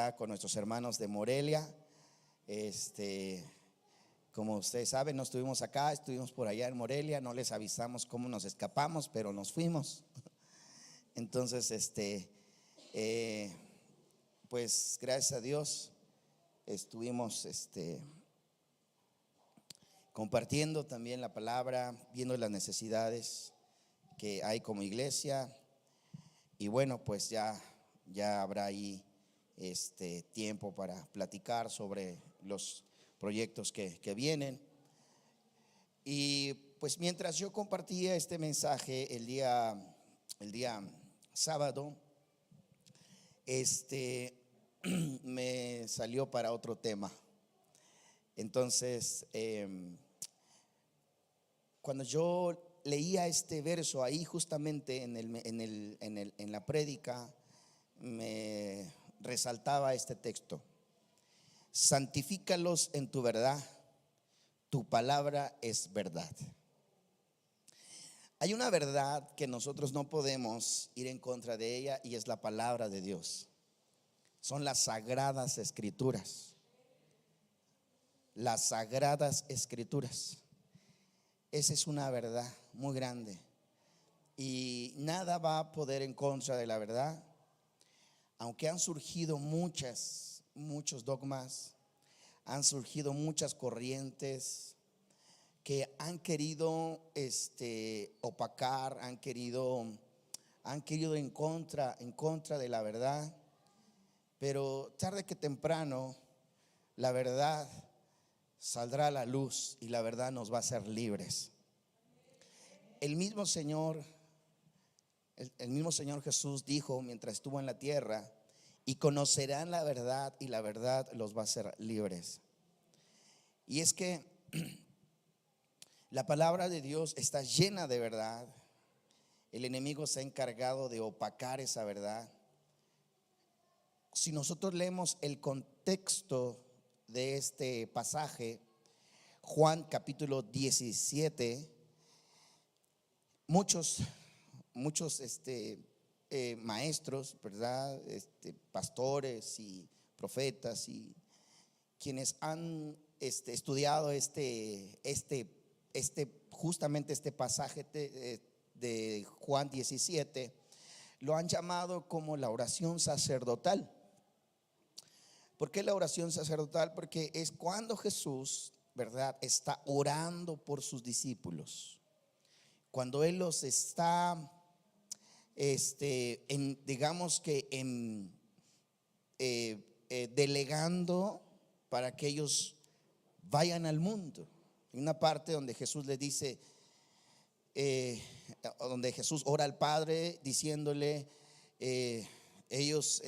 allá con nuestros hermanos de Morelia. Como ustedes saben, no estuvimos acá, estuvimos por allá en Morelia. No les avisamos cómo nos escapamos, pero nos fuimos. Entonces, pues gracias a Dios estuvimos compartiendo también la palabra, viendo las necesidades que hay como iglesia. Y bueno, pues ya habrá ahí tiempo para platicar sobre los proyectos que vienen. Y pues mientras yo compartía este mensaje el día sábado, me salió para otro tema. Entonces, cuando yo leía este verso ahí justamente en la prédica, me resaltaba este texto: santifícalos en tu verdad, tu palabra es verdad. Hay una verdad que nosotros no podemos ir en contra de ella, y es la palabra de Dios. Son las sagradas escrituras. Las sagradas escrituras. Esa es una verdad muy grande, y nada va a poder en contra de la verdad. Aunque han surgido muchos dogmas, han surgido muchas corrientes que han querido opacar, han querido en contra de la verdad, pero tarde que temprano la verdad saldrá a la luz, y la verdad nos va a hacer libres. El mismo Señor Jesús dijo mientras estuvo en la tierra: y conocerán la verdad, y la verdad los va a hacer libres. Y es que la palabra de Dios está llena de verdad. El enemigo se ha encargado de opacar esa verdad. Si nosotros leemos el contexto de este pasaje, Juan capítulo 17, muchos maestros, ¿verdad? Pastores y profetas, y quienes han estudiado justamente este pasaje de Juan 17, lo han llamado como la oración sacerdotal. ¿Por qué la oración sacerdotal? Porque es cuando Jesús, ¿verdad?, está orando por sus discípulos, cuando Él los está delegando para que ellos vayan al mundo. Hay una parte donde Jesús les dice, donde Jesús ora al Padre diciéndole, ellos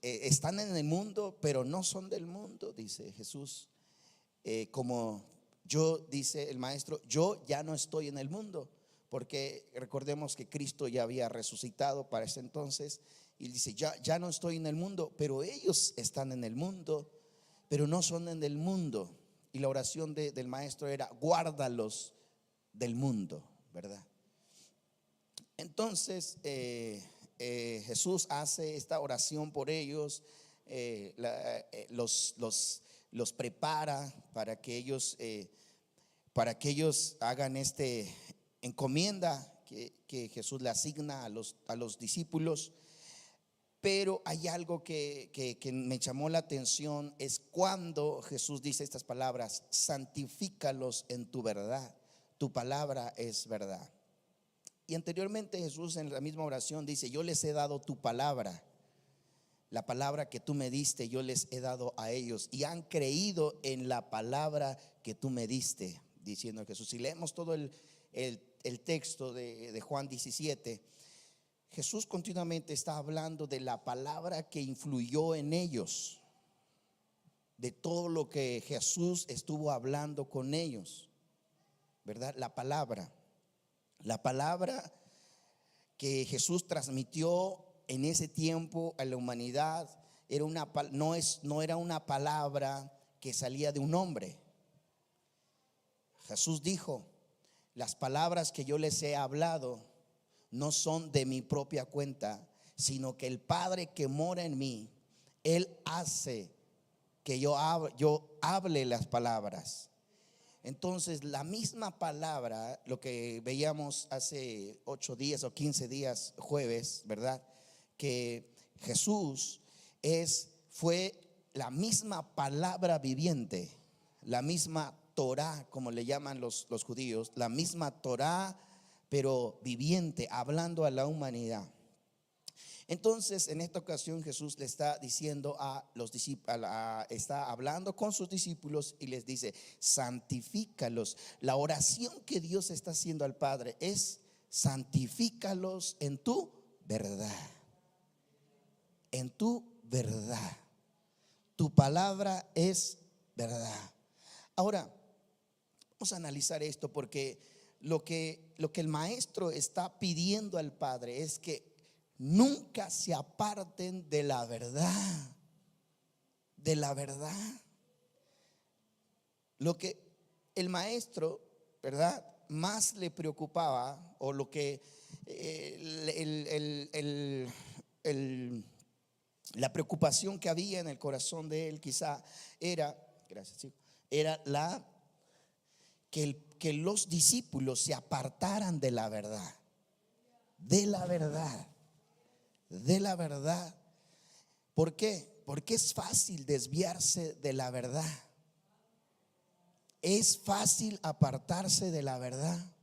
están en el mundo, pero no son del mundo, dice Jesús. Como yo, dice el maestro, yo ya no estoy en el mundo, porque recordemos que Cristo ya había resucitado para ese entonces, y dice, ya no estoy en el mundo, pero ellos están en el mundo, pero no son en el mundo. Y la oración del maestro era: guárdalos del mundo, ¿verdad? Entonces Jesús hace esta oración por ellos, los prepara para que ellos hagan encomienda que Jesús le asigna a los discípulos. Pero hay algo que me llamó la atención, es cuando Jesús dice estas palabras: santifícalos en tu verdad, tu palabra es verdad. Y anteriormente Jesús en la misma oración dice: yo les he dado tu palabra, la palabra que tú me diste, yo les he dado a ellos, y han creído en la palabra que tú me diste, diciendo Jesús. Si leemos todo el texto de Juan 17, Jesús continuamente está hablando de la palabra que influyó en ellos, de todo lo que Jesús estuvo hablando con ellos, ¿verdad? La palabra que Jesús transmitió en ese tiempo a la humanidad no era una palabra que salía de un hombre. Jesús dijo: las palabras que yo les he hablado no son de mi propia cuenta, sino que el Padre que mora en mí, Él hace que yo hable las palabras. Entonces, la misma palabra, lo que veíamos hace 8 días o 15 días, jueves, ¿verdad? Que Jesús fue la misma palabra viviente, la misma Torá, como le llaman los judíos, la misma Torá, pero viviente, hablando a la humanidad. Entonces, en esta ocasión Jesús le está diciendo a los discípulos, está hablando con sus discípulos y les dice: santifícalos. La oración que Dios está haciendo al Padre es: santifícalos en tu verdad. En tu verdad. Tu palabra es verdad. Ahora, vamos a analizar esto, porque lo que el maestro está pidiendo al Padre es que nunca se aparten de la verdad. De la verdad. Lo que el maestro, ¿verdad?, más le preocupaba, o lo que la preocupación que había en el corazón de él quizá era, gracias, era que los discípulos se apartaran de la verdad. De la verdad. De la verdad. ¿Por qué? Porque es fácil desviarse de la verdad. Es fácil apartarse de la verdad.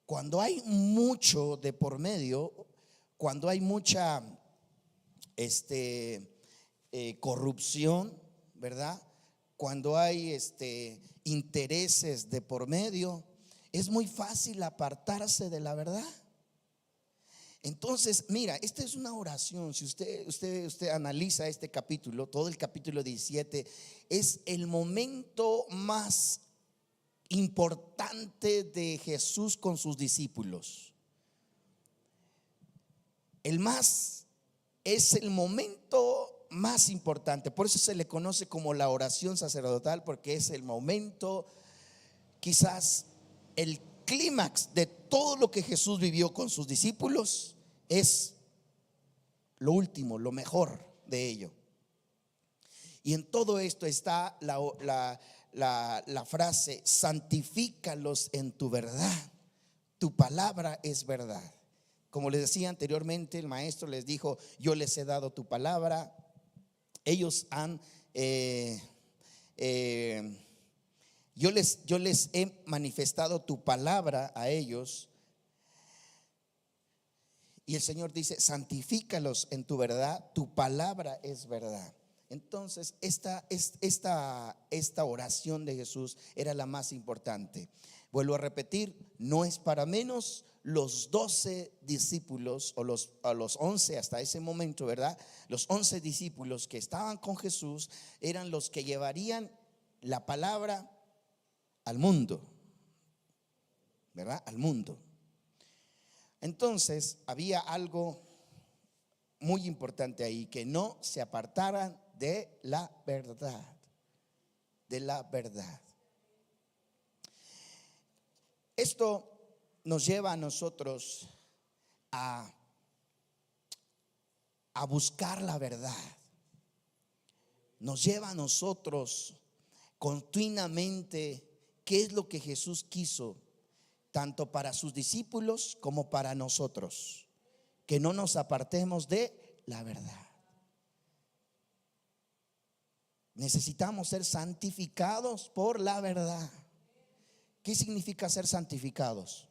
Cuando hay mucho de por medio, cuando hay mucha corrupción, ¿verdad? Cuando hay intereses de por medio, es muy fácil apartarse de la verdad. Entonces, mira, esta es una oración. Si usted analiza este capítulo, todo el capítulo 17, es el momento más importante de Jesús con sus discípulos. Es el momento más importante. Por eso se le conoce como la oración sacerdotal, porque es el momento, quizás el clímax de todo lo que Jesús vivió con sus discípulos. Es lo último, lo mejor de ello. Y en todo esto está la frase: santifícalos en tu verdad. Tu palabra es verdad. Como les decía anteriormente, el maestro les dijo: yo les he dado tu palabra. Ellos yo les he manifestado tu palabra a ellos. Y el Señor dice: santifícalos en tu verdad, tu palabra es verdad. Entonces, esta oración de Jesús era la más importante. Vuelvo a repetir, no es para menos. Los 12 discípulos, o los 11 hasta ese momento, ¿verdad? Los 11 discípulos que estaban con Jesús eran los que llevarían la palabra al mundo, ¿verdad? Al mundo. Entonces, había algo muy importante ahí: que no se apartaran de la verdad. De la verdad. Esto nos lleva a nosotros a buscar la verdad. Nos lleva a nosotros continuamente qué es lo que Jesús quiso, tanto para sus discípulos como para nosotros: que no nos apartemos de la verdad. Necesitamos ser santificados por la verdad. ¿Qué significa ser santificados?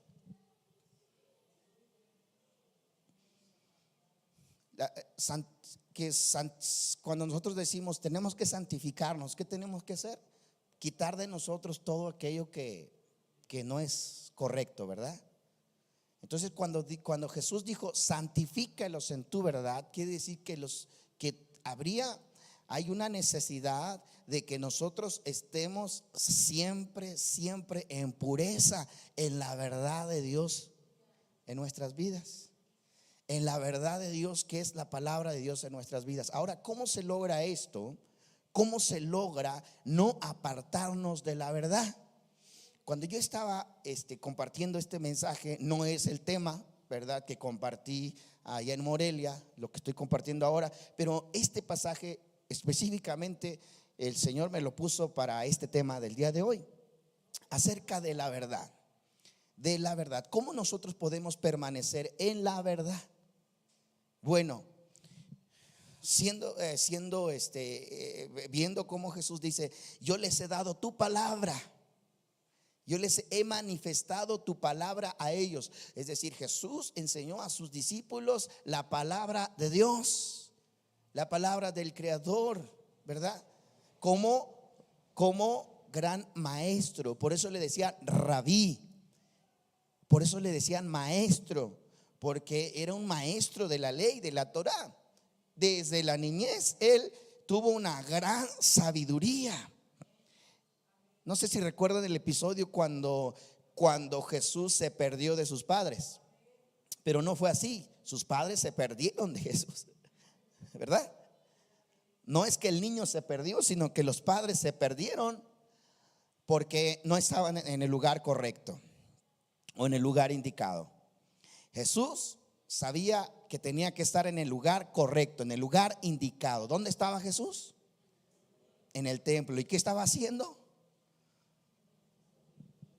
Cuando nosotros decimos tenemos que santificarnos, ¿qué tenemos que hacer? Quitar de nosotros todo aquello que no es correcto, ¿verdad? Entonces, cuando Jesús dijo santifícalos en tu verdad, quiere decir que hay una necesidad de que nosotros estemos siempre en pureza, en la verdad de Dios en nuestras vidas, en la verdad de Dios, que es la palabra de Dios en nuestras vidas. Ahora, ¿cómo se logra esto? ¿Cómo se logra no apartarnos de la verdad? Cuando yo estaba compartiendo este mensaje, no es el tema, ¿verdad?, que compartí allá en Morelia, lo que estoy compartiendo ahora, pero este pasaje específicamente el Señor me lo puso para este tema del día de hoy, acerca de la verdad. De la verdad, ¿cómo nosotros podemos permanecer en la verdad? Bueno, viendo cómo Jesús dice: yo les he dado tu palabra, yo les he manifestado tu palabra a ellos. Es decir, Jesús enseñó a sus discípulos la palabra de Dios, la palabra del Creador, ¿verdad? Como gran maestro. Por eso le decían rabí, por eso le decían maestro, porque era un maestro de la ley, de la Torá. Desde la niñez él tuvo una gran sabiduría. No sé si recuerdan el episodio cuando Jesús se perdió de sus padres, pero no fue así. Sus padres se perdieron de Jesús, ¿verdad? No es que el niño se perdió, sino que los padres se perdieron porque no estaban en el lugar correcto o en el lugar indicado. Jesús sabía que tenía que estar en el lugar correcto, en el lugar indicado. ¿Dónde estaba Jesús? En el templo. ¿Y qué estaba haciendo?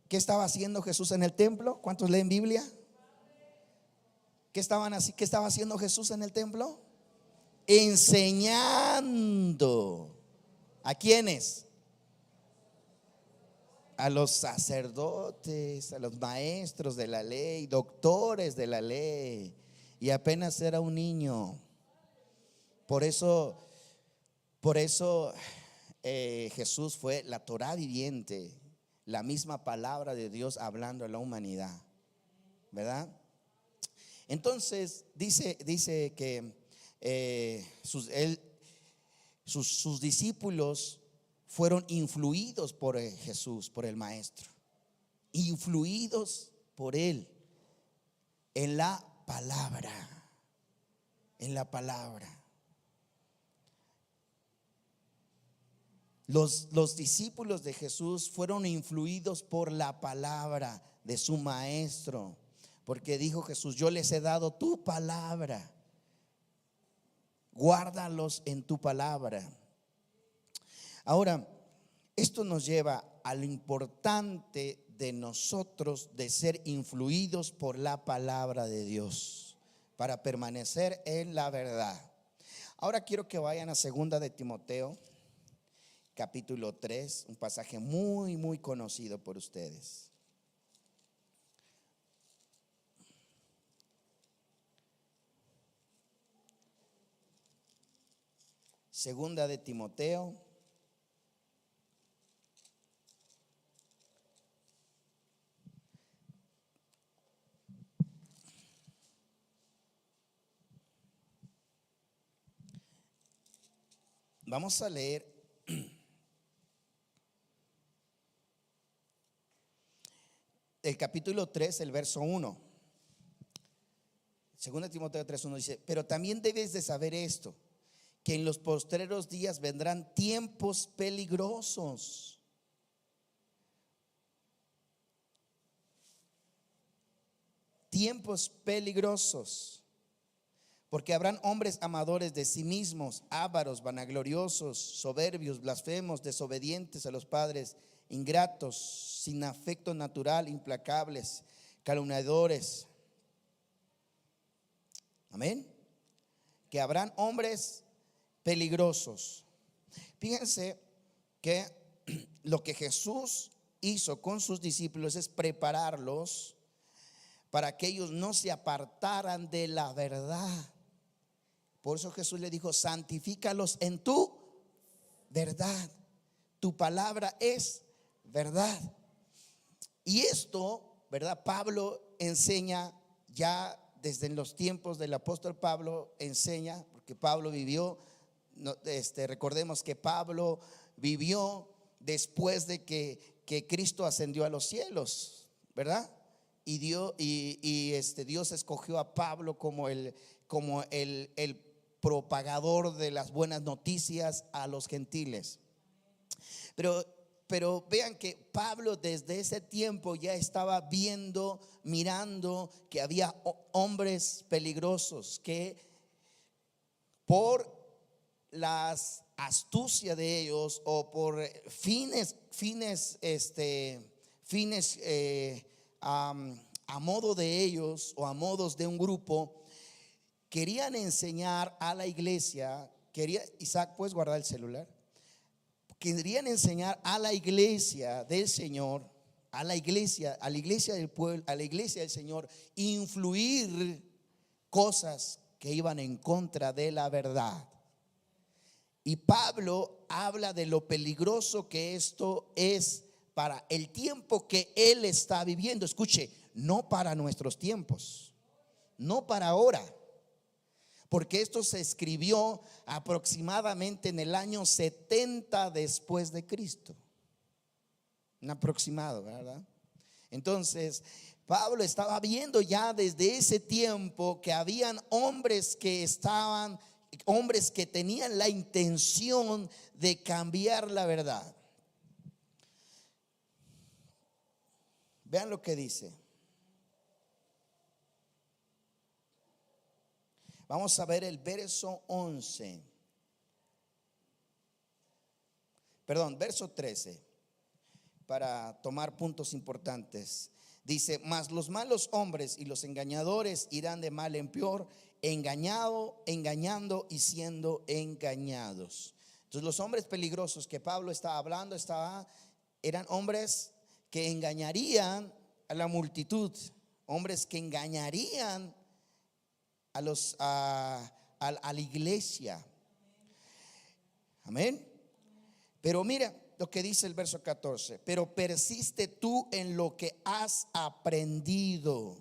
¿Qué estaba haciendo Jesús en el templo? ¿Cuántos leen Biblia? ¿Qué estaba haciendo Jesús en el templo? Enseñando. ¿A quiénes? A los sacerdotes, a los maestros de la ley, doctores de la ley, y apenas era un niño. Por eso Jesús fue la Torá viviente, la misma palabra de Dios hablando a la humanidad, ¿verdad? Entonces dice que sus discípulos fueron influidos por Jesús, por el maestro, influidos por él en la palabra, en la palabra. Los discípulos de Jesús fueron influidos por la palabra de su maestro, porque dijo Jesús: yo les he dado tu palabra, guárdalos en tu palabra. Ahora, esto nos lleva a lo importante de nosotros de ser influidos por la palabra de Dios para permanecer en la verdad. Ahora quiero que vayan a 2 de Timoteo, capítulo 3, un pasaje muy, muy conocido por ustedes. Segunda de Timoteo, vamos a leer el capítulo 3, el verso 1. Segunda de Timoteo 3:1 dice: pero también debes de saber esto, que en los postreros días vendrán tiempos peligrosos. Tiempos peligrosos, porque habrán hombres amadores de sí mismos, ávaros, vanagloriosos, soberbios, blasfemos, desobedientes a los padres, ingratos, sin afecto natural, implacables, calumniadores. Amén. Que habrán hombres peligrosos. Fíjense que lo que Jesús hizo con sus discípulos es prepararlos para que ellos no se apartaran de la verdad. Por eso Jesús le dijo: santifícalos en tu verdad, tu palabra es verdad. Y esto, ¿verdad? Pablo enseña ya desde los tiempos del apóstol Pablo, enseña, porque Pablo vivió, recordemos que Pablo vivió después de que Cristo ascendió a los cielos, ¿verdad? Y Dios escogió a Pablo como el propagador de las buenas noticias a los gentiles. Pero pero vean que Pablo desde ese tiempo ya estaba viendo, mirando que había hombres peligrosos que por las astucia de ellos o por fines a modo de ellos o a modos de un grupo, querían enseñar a la iglesia. Isaac, ¿puedes guardar el celular? Querían enseñar a la iglesia del Señor, a la iglesia del pueblo, a la iglesia del Señor, influir cosas que iban en contra de la verdad. Y Pablo habla de lo peligroso que esto es para el tiempo que él está viviendo. Escuche, no para nuestros tiempos, no para ahora, porque esto se escribió aproximadamente en el año 70 después de Cristo. Un aproximado, ¿verdad? Entonces, Pablo estaba viendo ya desde ese tiempo que habían hombres que tenían la intención de cambiar la verdad. Vean lo que dice. Vamos a ver el verso 11. Perdón, verso 13, para tomar puntos importantes. Dice: mas los malos hombres y los engañadores irán de mal en peor, engañando y siendo engañados. Entonces, los hombres peligrosos que Pablo estaba hablando eran hombres que engañarían a la multitud, hombres que engañarían a la iglesia. Amén. Pero mira lo que dice el verso 14: pero persiste tú en lo que has aprendido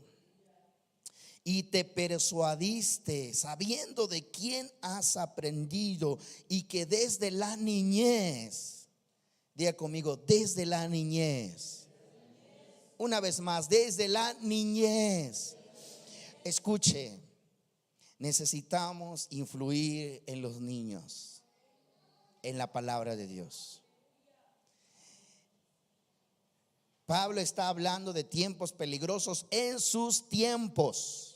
y te persuadiste, sabiendo de quién has aprendido, y que desde la niñez, diga conmigo, desde la niñez. Una vez más, desde la niñez. Escuche, necesitamos influir en los niños, en la palabra de Dios. Pablo está hablando de tiempos peligrosos en sus tiempos.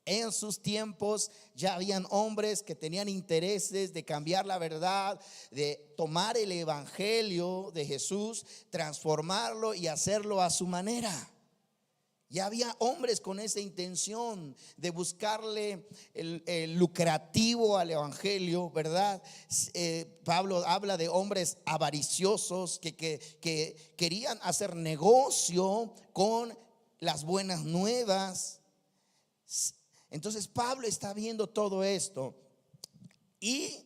En sus tiempos ya habían hombres que tenían intereses de cambiar la verdad, de tomar el evangelio de Jesús, transformarlo y hacerlo a su manera. Ya había hombres con esa intención de buscarle el lucrativo al evangelio, ¿verdad? Pablo habla de hombres avariciosos que querían hacer negocio con las buenas nuevas. Entonces Pablo está viendo todo esto, y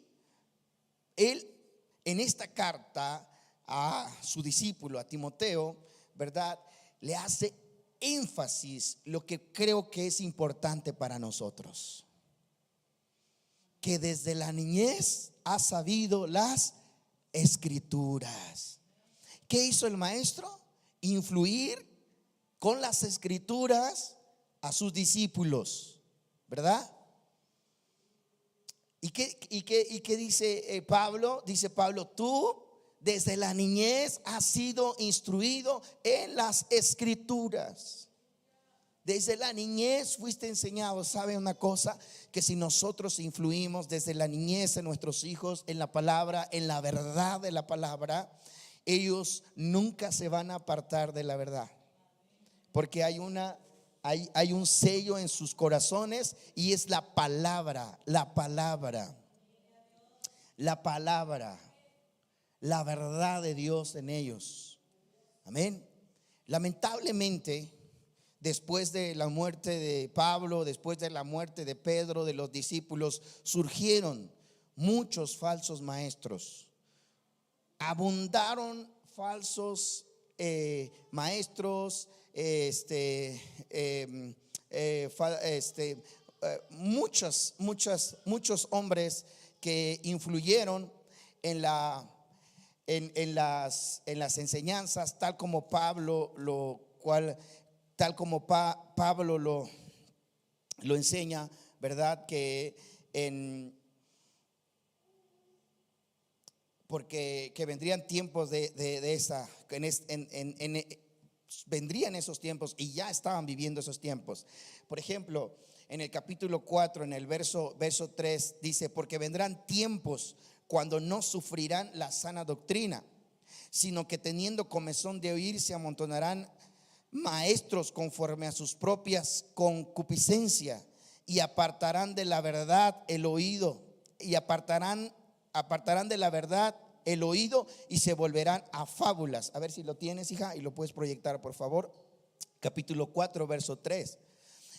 él en esta carta a su discípulo, a Timoteo, ¿verdad?, le hace énfasis lo que creo que es importante para nosotros: que desde la niñez ha sabido las escrituras. ¿Qué hizo el maestro? Influir con las escrituras a sus discípulos, ¿verdad? ¿Y qué dice Pablo? Dice Pablo: tú desde la niñez has sido instruido en las escrituras. Desde la niñez fuiste enseñado. ¿Sabe una cosa? Que si nosotros influimos desde la niñez en nuestros hijos, en la palabra, en la verdad de la palabra, ellos nunca se van a apartar de la verdad, porque hay un sello en sus corazones, y es la palabra, la verdad de Dios en ellos. Amén. Lamentablemente, después de la muerte de Pablo, después de la muerte de Pedro, de los discípulos, surgieron muchos falsos maestros. Abundaron falsos maestros, muchos hombres que influyeron en las enseñanzas, tal como Pablo Pablo lo enseña, ¿verdad? Que porque que vendrían tiempos de esa, vendrían esos tiempos y ya estaban viviendo esos tiempos. Por ejemplo, en el capítulo 4, en el verso 3 dice: porque vendrán tiempos cuando no sufrirán la sana doctrina, sino que teniendo comezón de oír se amontonarán maestros conforme a sus propias concupiscencias, y apartarán de la verdad el oído, y apartarán de la verdad el oído y se volverán a fábulas. A ver si lo tienes, hija, y lo puedes proyectar, por favor. Capítulo 4, verso 3.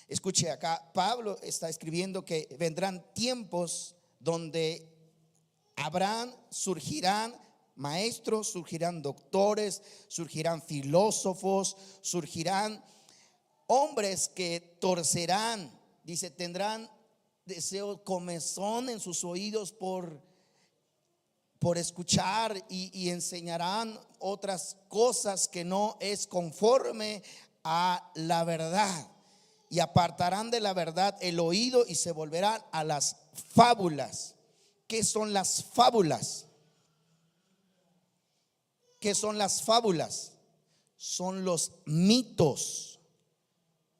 Escuche, acá Pablo está escribiendo que vendrán tiempos donde surgirán maestros, surgirán doctores, surgirán filósofos, surgirán hombres que torcerán, dice, tendrán deseo, comezón en sus oídos por escuchar, y enseñarán otras cosas que no es conforme a la verdad, y apartarán de la verdad el oído y se volverán a las fábulas. ¿Qué son las fábulas? ¿Qué son las fábulas? Son los mitos.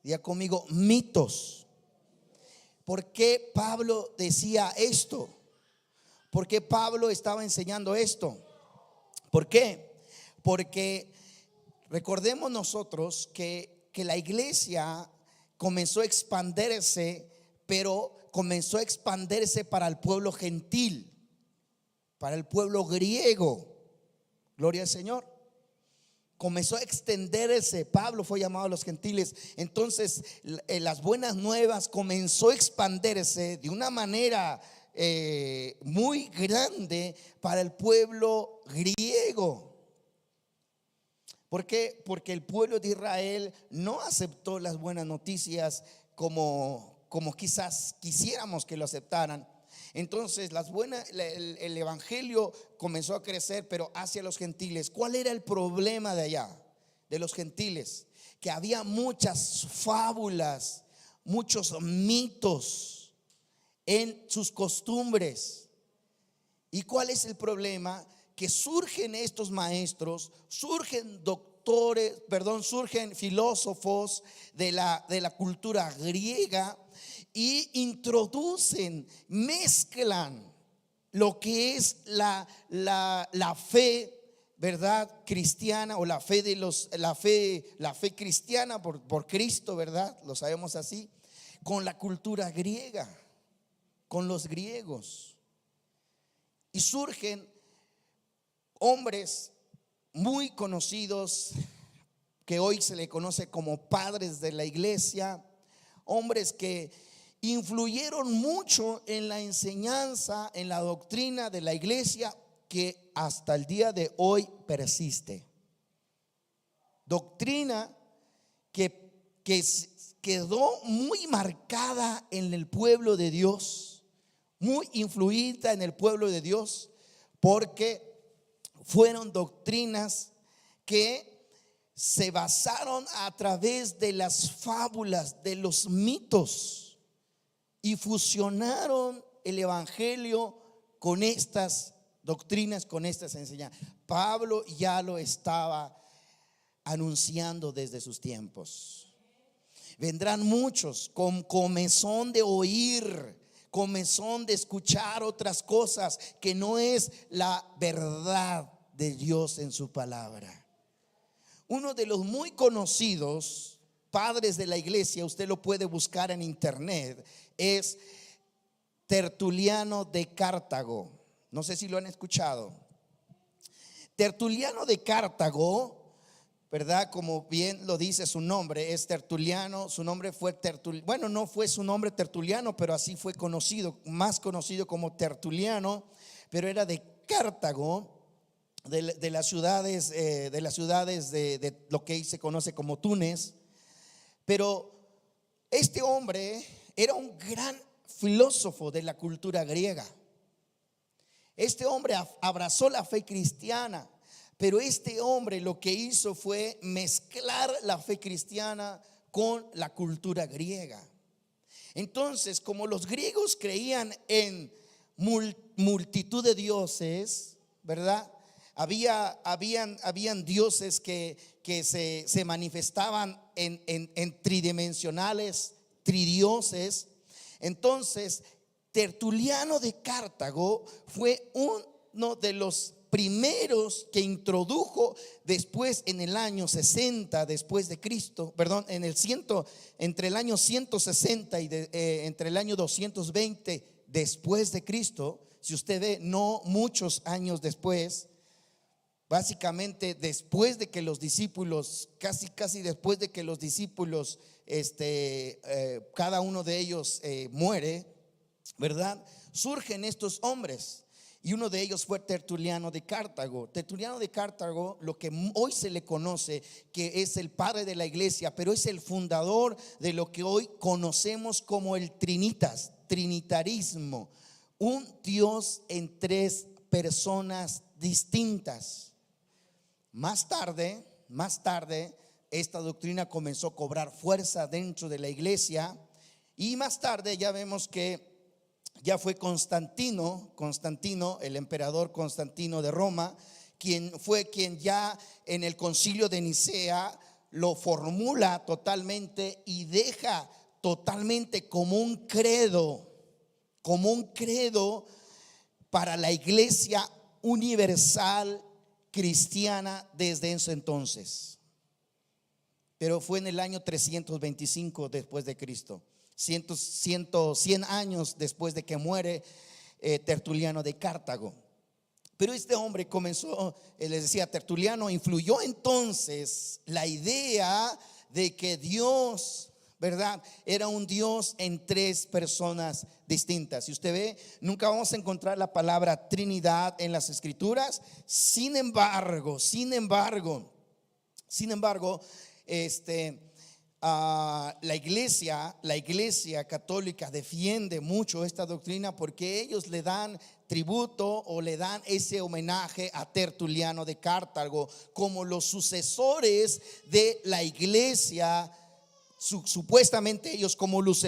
Diga conmigo, mitos. ¿Por qué Pablo decía esto? ¿Por qué Pablo estaba enseñando esto? ¿Por qué? Porque recordemos nosotros que la iglesia comenzó a expandirse, pero comenzó a expandirse para el pueblo gentil, para el pueblo griego. Gloria al Señor. Comenzó a extenderse. Pablo fue llamado a los gentiles. Entonces las buenas nuevas comenzó a expandirse de una manera muy grande para el pueblo griego. ¿Por qué? Porque el pueblo de Israel no aceptó las buenas noticias como quizás quisiéramos que lo aceptaran. Entonces el evangelio comenzó a crecer, pero hacia los gentiles. ¿Cuál era el problema de allá, de los gentiles? Que había muchas fábulas, muchos mitos en sus costumbres. ¿Y cuál es el problema? Que surgen estos maestros, surgen surgen filósofos de la cultura griega, y introducen, mezclan lo que es la fe, ¿verdad?, cristiana, o la fe cristiana por Cristo, ¿verdad? Lo sabemos así, con la cultura griega, con los griegos. Y surgen hombres muy conocidos que hoy se le conoce como padres de la iglesia, hombres que influyeron mucho en la enseñanza, en la doctrina de la iglesia, que hasta el día de hoy persiste. Doctrina que quedó muy marcada en el pueblo de Dios, muy influida en el pueblo de Dios, porque fueron doctrinas que se basaron a través de las fábulas, de los mitos, y fusionaron el evangelio con estas doctrinas, con estas enseñanzas. Pablo ya lo estaba anunciando desde sus tiempos. Vendrán muchos con comezón de oír, comezón de escuchar otras cosas que no es la verdad de Dios en su palabra. Uno de los muy conocidos padres de la iglesia, usted lo puede buscar en internet, es Tertuliano de Cartago. No sé si lo han escuchado. Tertuliano de Cartago, ¿verdad? Como bien lo dice su nombre, es Tertuliano. Su nombre fue Tertuliano. Bueno, no fue su nombre Tertuliano, pero así fue conocido, más conocido como Tertuliano. Pero era de Cartago, de las ciudades, de lo que se conoce como Túnez. Pero este hombre era un gran filósofo de la cultura griega. Este hombre abrazó la fe cristiana, pero este hombre lo que hizo fue mezclar la fe cristiana con la cultura griega. Entonces, como los griegos creían en multitud de dioses, ¿verdad? Habían dioses que se manifestaban en tridimensionales, tridioses. Entonces, Tertuliano de Cartago fue uno de los primeros que introdujo después en el año 60 después de Cristo, perdón, entre el año 160 y entre el año 220 después de Cristo. Si usted ve, no muchos años después, básicamente después de que los discípulos, casi después de que los discípulos, cada uno de ellos muere, ¿verdad? Surgen estos hombres. Y uno de ellos fue Tertuliano de Cartago. Tertuliano de Cartago, lo que hoy se le conoce, que es el padre de la iglesia, pero es el fundador de lo que hoy conocemos como el trinitarismo. Un Dios en tres personas distintas. Más tarde, esta doctrina comenzó a cobrar fuerza dentro de la iglesia. Y más tarde ya vemos que ya fue Constantino, el emperador Constantino de Roma, quien ya en el concilio de Nicea lo formula totalmente y deja totalmente como un credo para la iglesia universal cristiana desde ese entonces. Pero fue en el año 325 después de Cristo. 100 años después de que muere Tertuliano de Cartago. Pero este hombre comenzó, les decía, Tertuliano influyó entonces la idea de que Dios, ¿verdad?, era un Dios en tres personas distintas. Si usted ve, nunca vamos a encontrar la palabra Trinidad en las Escrituras. Sin embargo, la iglesia católica defiende mucho esta doctrina porque ellos le dan tributo o le dan ese homenaje a Tertuliano de Cartago como los sucesores de la iglesia, supuestamente ellos como los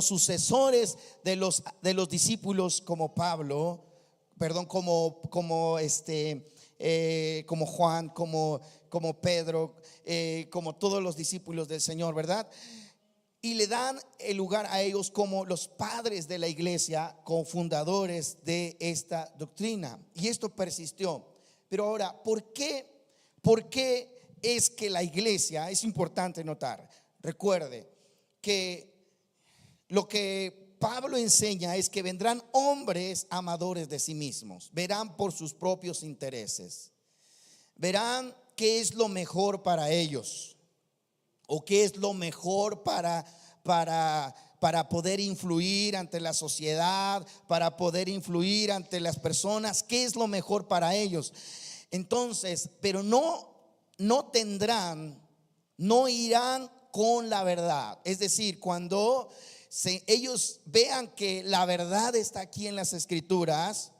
sucesores de los discípulos como Pablo, perdón, como Juan, como Pedro, como todos los discípulos del Señor, ¿verdad? Y le dan el lugar a ellos como los padres de la iglesia, cofundadores de esta doctrina. Y esto persistió. Pero ahora, ¿por qué es que la iglesia? Es importante notar, recuerde que lo que Pablo enseña es que vendrán hombres amadores de sí mismos, verán por sus propios intereses, verán qué es lo mejor para ellos o qué es lo mejor para poder influir ante la sociedad, para poder influir ante las personas, qué es lo mejor para ellos. Entonces, pero no irán con la verdad. Es decir, cuando ellos vean que la verdad está aquí en las Escrituras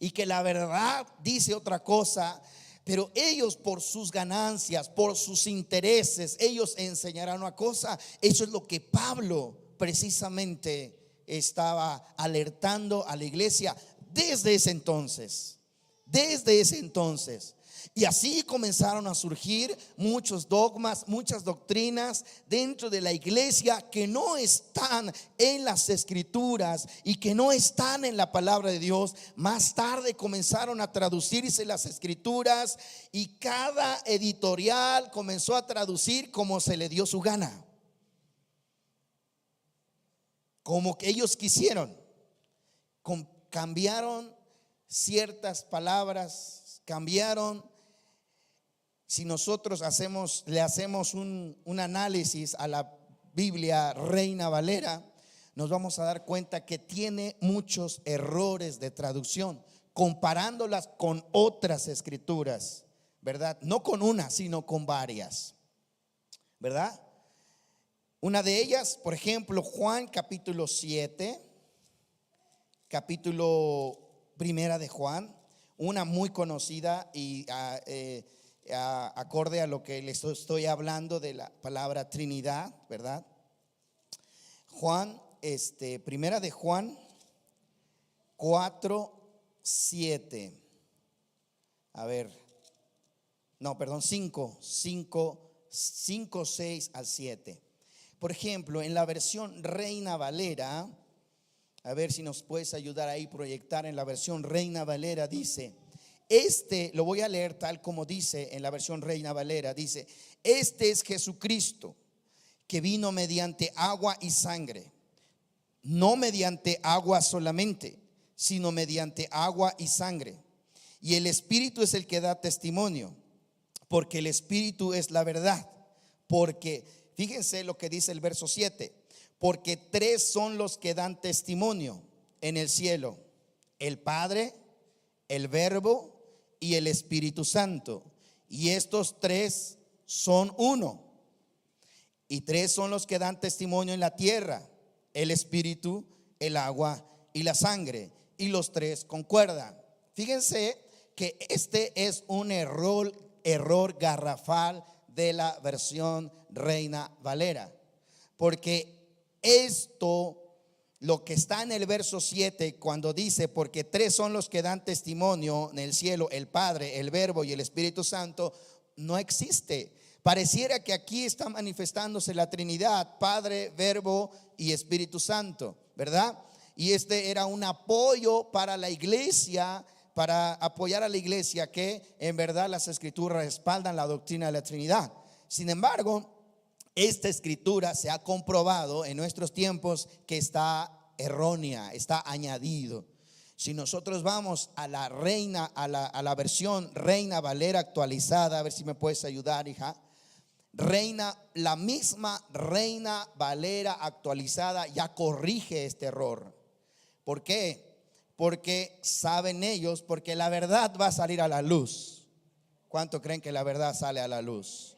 y que la verdad dice otra cosa, pero ellos por sus ganancias, por sus intereses, ellos enseñarán una cosa. Eso es lo que Pablo precisamente estaba alertando a la iglesia desde ese entonces. Y así comenzaron a surgir muchos dogmas, muchas doctrinas dentro de la iglesia que no están en las Escrituras y que no están en la palabra de Dios. Más tarde comenzaron a traducirse las Escrituras y cada editorial comenzó a traducir como se le dio su gana, como que ellos quisieron. Cambiaron ciertas palabras, cambiaron. Si nosotros le hacemos un análisis a la Biblia Reina Valera, nos vamos a dar cuenta que tiene muchos errores de traducción, comparándolas con otras escrituras, ¿verdad? No con una, sino con varias, ¿verdad? Una de ellas, por ejemplo, Juan capítulo 7, capítulo primera de Juan, una muy conocida y acorde a lo que les estoy hablando de la palabra Trinidad, ¿verdad? Juan, primera de Juan 4:7. A ver, no, perdón, 5, 6 al 7. Por ejemplo, en la versión Reina Valera, a ver si nos puedes ayudar ahí, proyectar en la versión Reina Valera, dice, lo voy a leer tal como dice en la versión Reina Valera, dice, este es Jesucristo, que vino mediante agua y sangre, no mediante agua solamente, sino mediante agua y sangre. Y el Espíritu es el que da testimonio, porque el Espíritu es la verdad. Porque, fíjense lo que dice el verso 7, porque 3 son los que dan testimonio en el cielo: el Padre, el Verbo y el Espíritu Santo. Y estos 3 son uno. Y 3 son los que dan testimonio en la tierra: el Espíritu, el agua y la sangre. Y los 3 concuerdan. Fíjense que este es un error garrafal de la versión Reina Valera. Porque lo que está en el verso 7, cuando dice, porque 3 son los que dan testimonio en el cielo: el Padre, el Verbo y el Espíritu Santo, no existe. Pareciera que aquí está manifestándose la Trinidad: Padre, Verbo y Espíritu Santo, ¿verdad? Y este era un apoyo para la iglesia, para apoyar a la iglesia, que en verdad las escrituras respaldan la doctrina de la Trinidad. Sin embargo, esta escritura se ha comprobado en nuestros tiempos que está errónea, está añadido. Si nosotros vamos a la a la versión Reina Valera actualizada, a ver si me puedes ayudar, hija. La misma Reina Valera actualizada ya corrige este error. ¿Por qué? Porque saben ellos, porque la verdad va a salir a la luz. ¿Cuánto creen que la verdad sale a la luz?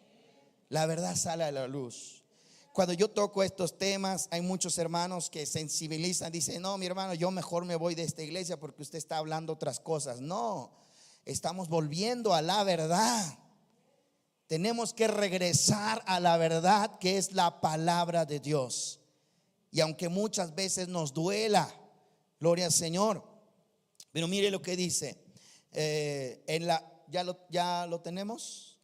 La verdad sale a la luz. Cuando yo toco estos temas, hay muchos hermanos que sensibilizan, dicen, no, mi hermano, yo mejor me voy de esta iglesia porque usted está hablando otras cosas. No, estamos volviendo a la verdad. Tenemos que regresar a la verdad, que es la palabra de Dios. Y aunque muchas veces nos duela, gloria al Señor, pero mire lo que dice ya lo tenemos.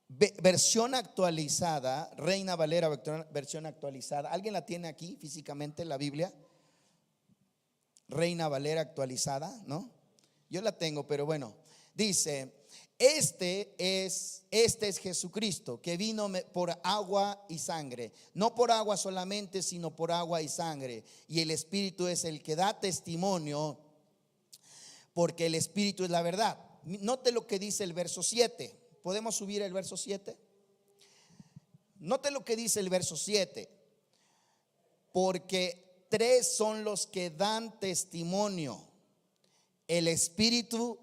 Versión actualizada, Reina Valera, versión actualizada. ¿Alguien la tiene aquí físicamente, la Biblia? Reina Valera actualizada, ¿no? Yo la tengo, pero bueno, dice, este es Jesucristo, que vino por agua y sangre, no por agua solamente, sino por agua y sangre. Y el Espíritu es el que da testimonio, porque el Espíritu es la verdad. Note lo que dice el verso 7. ¿Podemos subir el verso 7? Note lo que dice el verso 7. Porque 3 son los que dan testimonio: el Espíritu,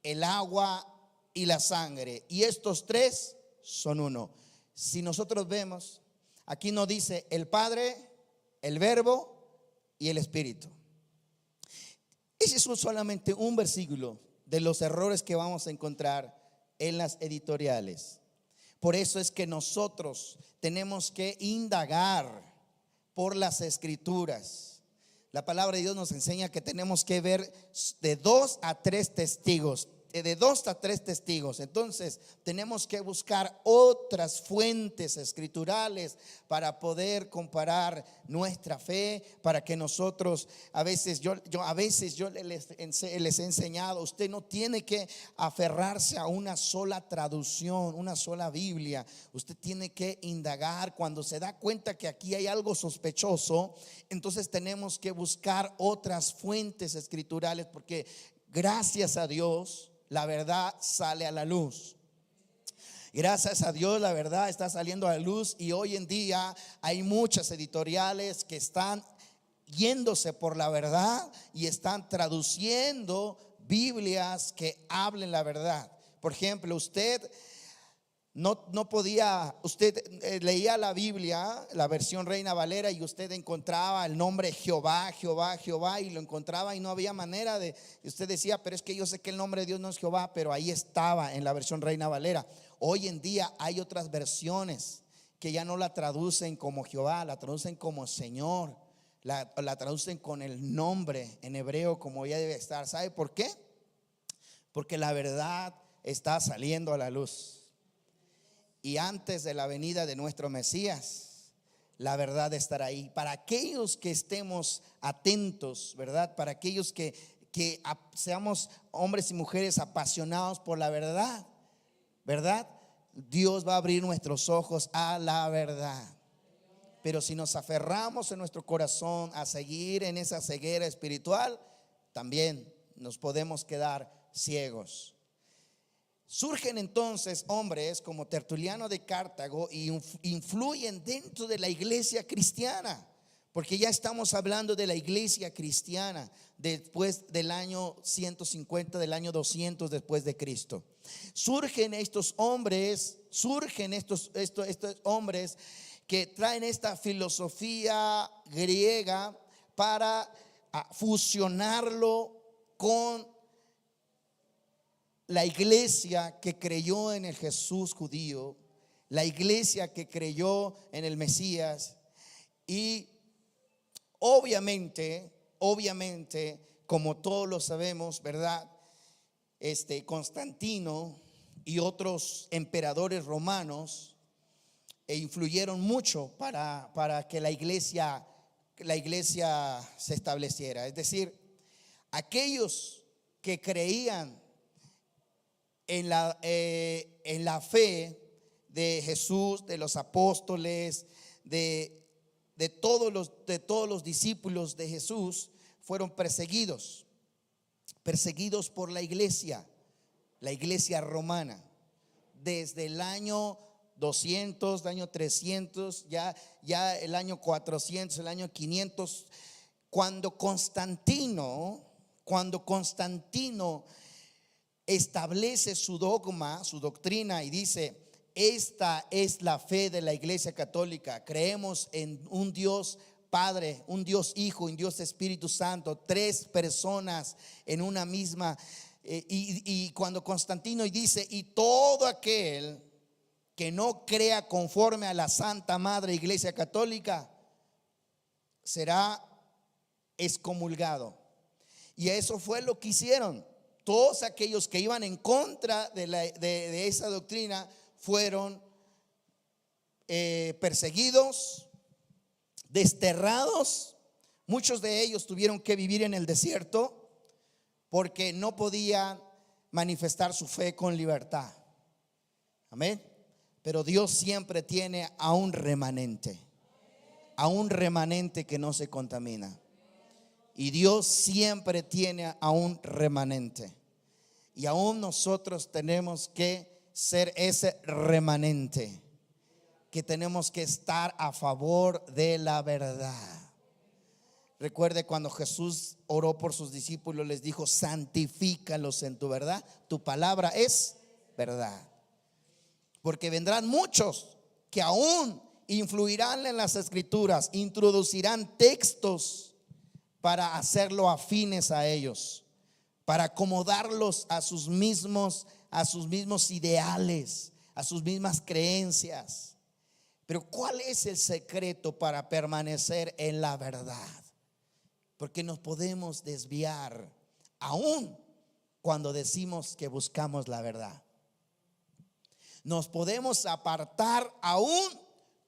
el agua y la sangre. Y estos 3 son uno. Si nosotros vemos, aquí no dice el Padre, el Verbo y el Espíritu. Ese es solamente un versículo de los errores que vamos a encontrar en las editoriales. Por eso es que nosotros tenemos que indagar por las escrituras. La palabra de Dios nos enseña que tenemos que ver de 2 a 3 testigos. De 2 a 3 testigos. Entonces tenemos que buscar otras fuentes escriturales para poder comparar nuestra fe, para que nosotros a veces yo les he enseñado, usted no tiene que aferrarse a una sola traducción, una sola Biblia. Usted tiene que indagar. Cuando se da cuenta que aquí hay algo sospechoso, entonces tenemos que buscar otras fuentes escriturales, porque gracias a Dios la verdad sale a la luz. Gracias a Dios la verdad está saliendo a la luz. Y hoy en día hay muchas editoriales que están yéndose por la verdad y están traduciendo Biblias que hablen la verdad. Por ejemplo, usted no podía, usted leía la Biblia, la versión Reina Valera, y usted encontraba el nombre Jehová, y lo encontraba y no había manera de, usted decía, pero es que yo sé que el nombre de Dios no es Jehová, pero ahí estaba en la versión Reina Valera. Hoy en día hay otras versiones que ya no la traducen como Jehová, la traducen como Señor, la traducen con el nombre en hebreo como ya debe estar. ¿Sabe por qué? Porque la verdad está saliendo a la luz. Y antes de la venida de nuestro Mesías, la verdad estará ahí. Para aquellos que estemos atentos, ¿verdad? Para aquellos que seamos hombres y mujeres apasionados por la verdad, ¿verdad? Dios va a abrir nuestros ojos a la verdad. Pero si nos aferramos en nuestro corazón a seguir en esa ceguera espiritual, también nos podemos quedar ciegos. Surgen entonces hombres como Tertuliano de Cartago y influyen dentro de la iglesia cristiana, porque ya estamos hablando de la iglesia cristiana después del año 150, del año 200 después de Cristo. Surgen estos hombres que traen esta filosofía griega para fusionarlo con la iglesia que creyó en el Jesús judío, la iglesia que creyó en el Mesías. Y obviamente, como todos lo sabemos, ¿verdad? Constantino y otros emperadores romanos influyeron mucho para que la iglesia se estableciera. Es decir, aquellos que creían en la fe de Jesús, de los apóstoles, de todos los discípulos de Jesús, fueron perseguidos por la iglesia romana. Desde el año 200, el año 300, ya el año 400, el año 500, cuando Constantino establece su dogma, su doctrina, y dice: esta es la fe de la iglesia católica. Creemos en un Dios Padre, un Dios Hijo, un Dios Espíritu Santo, tres personas en una misma. Y cuando Constantino dice: y todo aquel que no crea conforme a la Santa Madre Iglesia Católica será excomulgado. Y eso fue lo que hicieron. Todos aquellos que iban en contra de esa doctrina fueron perseguidos, desterrados. Muchos de ellos tuvieron que vivir en el desierto porque no podían manifestar su fe con libertad. Amén. Pero Dios siempre tiene a un remanente que no se contamina. Y Dios siempre tiene a un remanente. Y aún nosotros tenemos que ser ese remanente, que tenemos que estar a favor de la verdad. Recuerde cuando Jesús oró por sus discípulos, les dijo: santifícalos en tu verdad, tu palabra es verdad. Porque vendrán muchos que aún influirán en las escrituras, introducirán textos para hacerlo afines a ellos, para acomodarlos a sus mismos ideales, a sus mismas creencias. Pero ¿cuál es el secreto para permanecer en la verdad? Porque nos podemos desviar aún cuando decimos que buscamos la verdad. Nos podemos apartar aún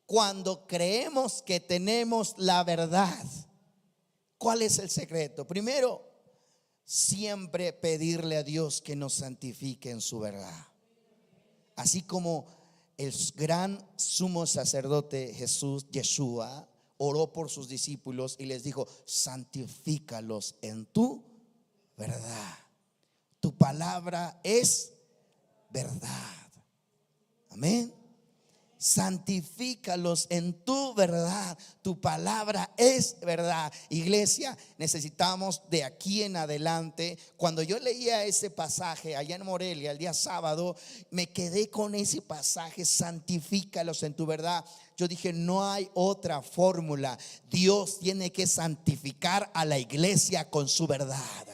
cuando creemos que tenemos la verdad. ¿Cuál es el secreto? Primero, siempre pedirle a Dios que nos santifique en su verdad. Así como el gran sumo sacerdote Yeshua oró por sus discípulos y les dijo: santifícalos en tu verdad. Tu palabra es verdad. Amén. Santifícalos en tu verdad. Tu palabra es verdad. Iglesia, necesitamos de aquí en adelante. Cuando yo leía ese pasaje allá en Morelia el día sábado, me quedé con ese pasaje: santifícalos en tu verdad. Yo dije: no hay otra fórmula. Dios tiene que santificar a la iglesia con su verdad.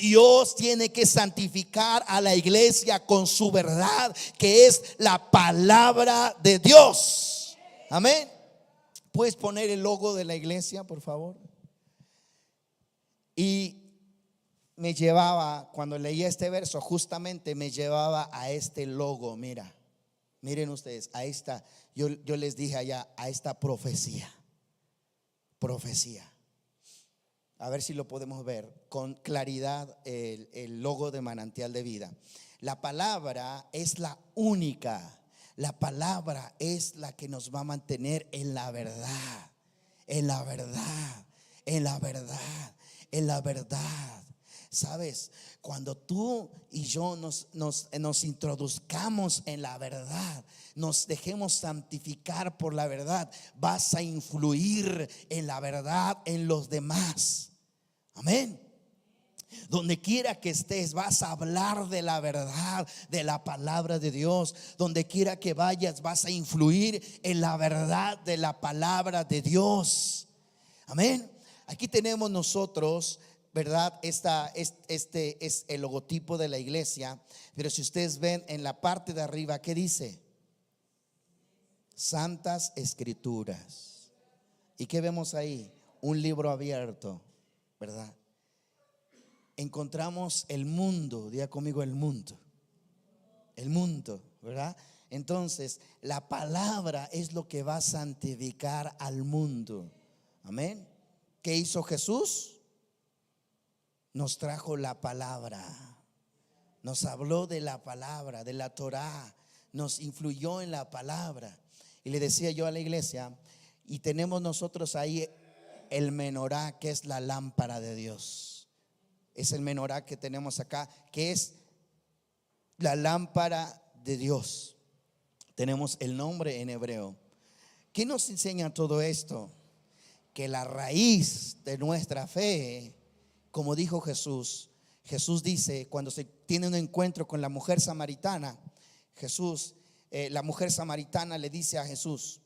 Dios tiene que santificar a la iglesia con su verdad, que es la palabra de Dios. Amén. ¿Puedes poner el logo de la iglesia, por favor? Y me llevaba, cuando leía este verso, justamente me llevaba a este logo. Miren ustedes, a esta, yo les dije allá, a esta profecía. A ver si lo podemos ver con claridad, el logo de Manantial de Vida. La palabra es la única. La palabra es la que nos va a mantener en la verdad, en la verdad, en la verdad, en la verdad. Sabes, cuando tú y yo nos introduzcamos en la verdad, nos dejemos santificar por la verdad, vas a influir en la verdad en los demás. Amén. Donde quiera que estés, vas a hablar de la verdad, de la palabra de Dios. Donde quiera que vayas, vas a influir en la verdad de la palabra de Dios. Amén. Aquí tenemos nosotros, ¿verdad? Este es el logotipo de la iglesia. Pero si ustedes ven en la parte de arriba, ¿qué dice? Santas Escrituras. ¿Y qué vemos ahí? Un libro abierto, ¿verdad? Encontramos el mundo, diga conmigo el mundo, ¿verdad? Entonces, la palabra es lo que va a santificar al mundo. Amén. ¿Qué hizo Jesús? Nos trajo la palabra, nos habló de la palabra, de la Torá, nos influyó en la palabra. Y le decía yo a la iglesia, y tenemos nosotros ahí el menorá, que es la lámpara de Dios. Es el menorá que tenemos acá, que es la lámpara de Dios. Tenemos el nombre en hebreo. ¿Qué nos enseña todo esto? Que la raíz de nuestra fe, como dijo Jesús dice, cuando se tiene un encuentro con la mujer samaritana, la mujer samaritana le dice a Jesús,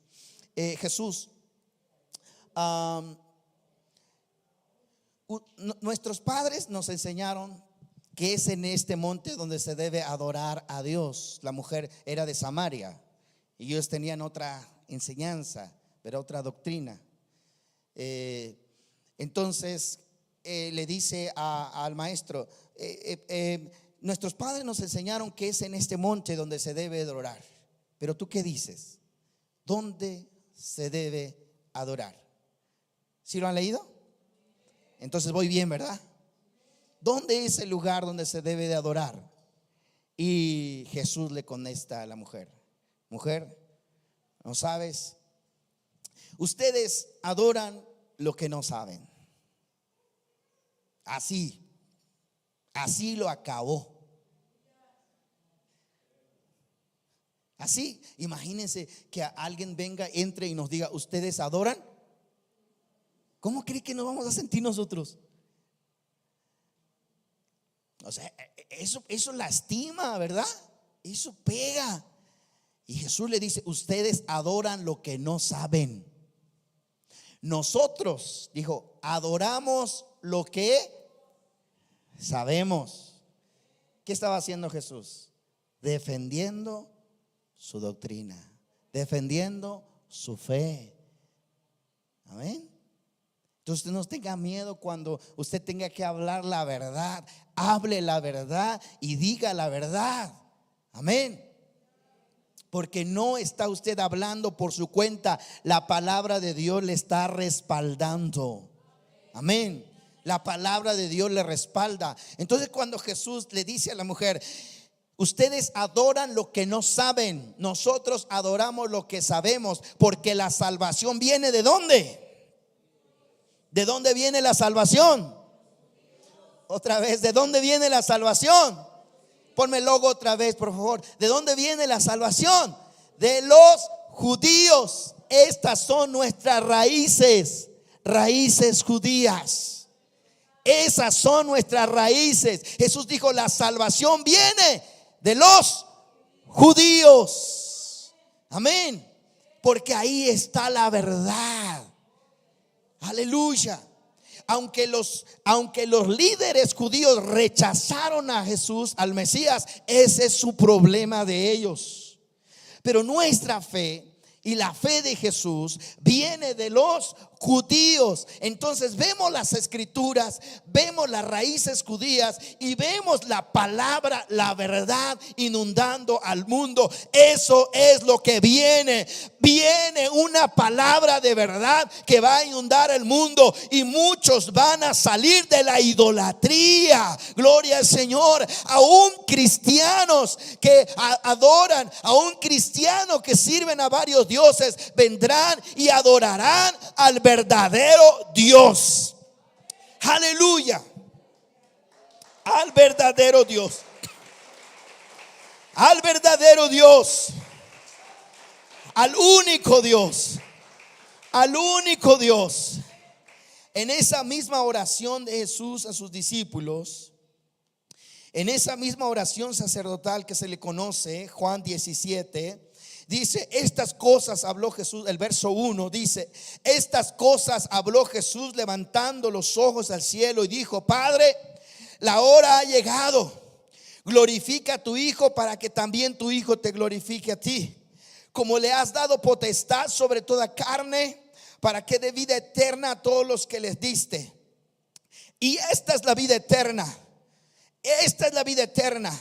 nuestros padres nos enseñaron que es en este monte donde se debe adorar a Dios. La mujer era de Samaria y ellos tenían otra enseñanza, pero otra doctrina. Entonces le dice al maestro, nuestros padres nos enseñaron que es en este monte donde se debe adorar. Pero tú, ¿qué dices? ¿Dónde se debe adorar? ¿Sí lo han leído? Entonces voy bien, ¿verdad? ¿Dónde es el lugar donde se debe de adorar? Y Jesús le contesta a la mujer: mujer, ¿no sabes? Ustedes adoran lo que no saben. Así lo acabó. Así, imagínense que alguien venga, entre y nos diga: ¿ustedes adoran? ¿Cómo cree que nos vamos a sentir nosotros? O sea, eso lastima, ¿verdad? Eso pega. Y Jesús le dice: ustedes adoran lo que no saben. Nosotros, dijo, adoramos lo que sabemos. ¿Qué estaba haciendo Jesús? Defendiendo su doctrina, defendiendo su fe. Amén. Entonces no tenga miedo cuando usted tenga que hablar la verdad. Hable la verdad y diga la verdad. Amén. Porque no está usted hablando por su cuenta. La palabra de Dios le está respaldando. Amén. La palabra de Dios le respalda. Entonces cuando Jesús le dice a la mujer: ustedes adoran lo que no saben, nosotros adoramos lo que sabemos, porque la salvación viene ¿de dónde? ¿De dónde viene la salvación? Otra vez, ¿de dónde viene la salvación? Ponme el logo otra vez, por favor. ¿De dónde viene la salvación? De los judíos. Estas son nuestras raíces, raíces judías. Esas son nuestras raíces. Jesús dijo: la salvación viene de los judíos. Amén. Porque ahí está la verdad. Aleluya. Aunque los líderes judíos rechazaron a Jesús, al Mesías, ese es su problema de ellos. Pero nuestra fe y la fe de Jesús viene de los judíos. Entonces vemos las escrituras, vemos las raíces judías y vemos la palabra, la verdad inundando al mundo. Eso es lo que viene. Viene una palabra de verdad que va a inundar el mundo y muchos van a salir de la idolatría. Gloria al Señor. Aún cristianos que adoran, aún cristianos que sirven a varios dioses, vendrán y adorarán al verdadero Dios. Aleluya. Al verdadero Dios. Al verdadero Dios. Al único Dios. Al único Dios. En esa misma oración de Jesús a sus discípulos, en esa misma oración sacerdotal que se le conoce, Juan 17, dice: estas cosas habló Jesús. El verso 1 dice: estas cosas habló Jesús levantando los ojos al cielo y dijo: Padre, la hora ha llegado. Glorifica a tu Hijo para que también tu Hijo te glorifique a ti. Como le has dado potestad sobre toda carne, para que dé vida eterna a todos los que les diste. Y esta es la vida eterna. Esta es la vida eterna,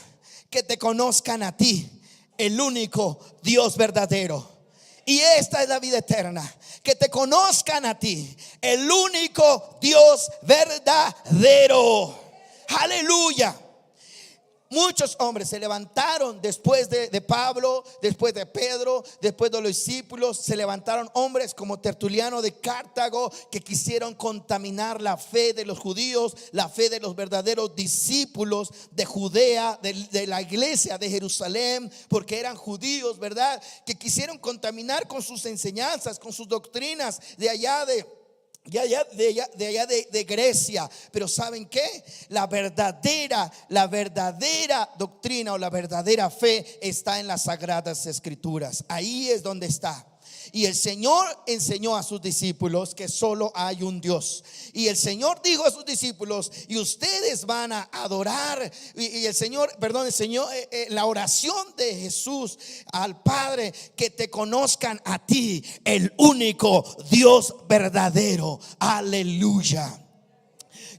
que te conozcan a ti, el único Dios verdadero. Y esta es la vida eterna, que te conozcan a ti, el único Dios verdadero. Aleluya. Muchos hombres se levantaron después de Pablo, después de Pedro, después de los discípulos. Se levantaron hombres como Tertuliano de Cartago, que quisieron contaminar la fe de los judíos, la fe de los verdaderos discípulos de Judea, de la iglesia de Jerusalén, porque eran judíos, ¿verdad? Que quisieron contaminar con sus enseñanzas, con sus doctrinas de allá de Grecia. Pero ¿saben qué? La verdadera doctrina o la verdadera fe está en las sagradas escrituras. Ahí es donde está. Y el Señor enseñó a sus discípulos que solo hay un Dios. Y el Señor dijo a sus discípulos: y ustedes van a adorar. Y el Señor, enseñó la oración de Jesús al Padre: que te conozcan a ti, el único Dios verdadero. Aleluya.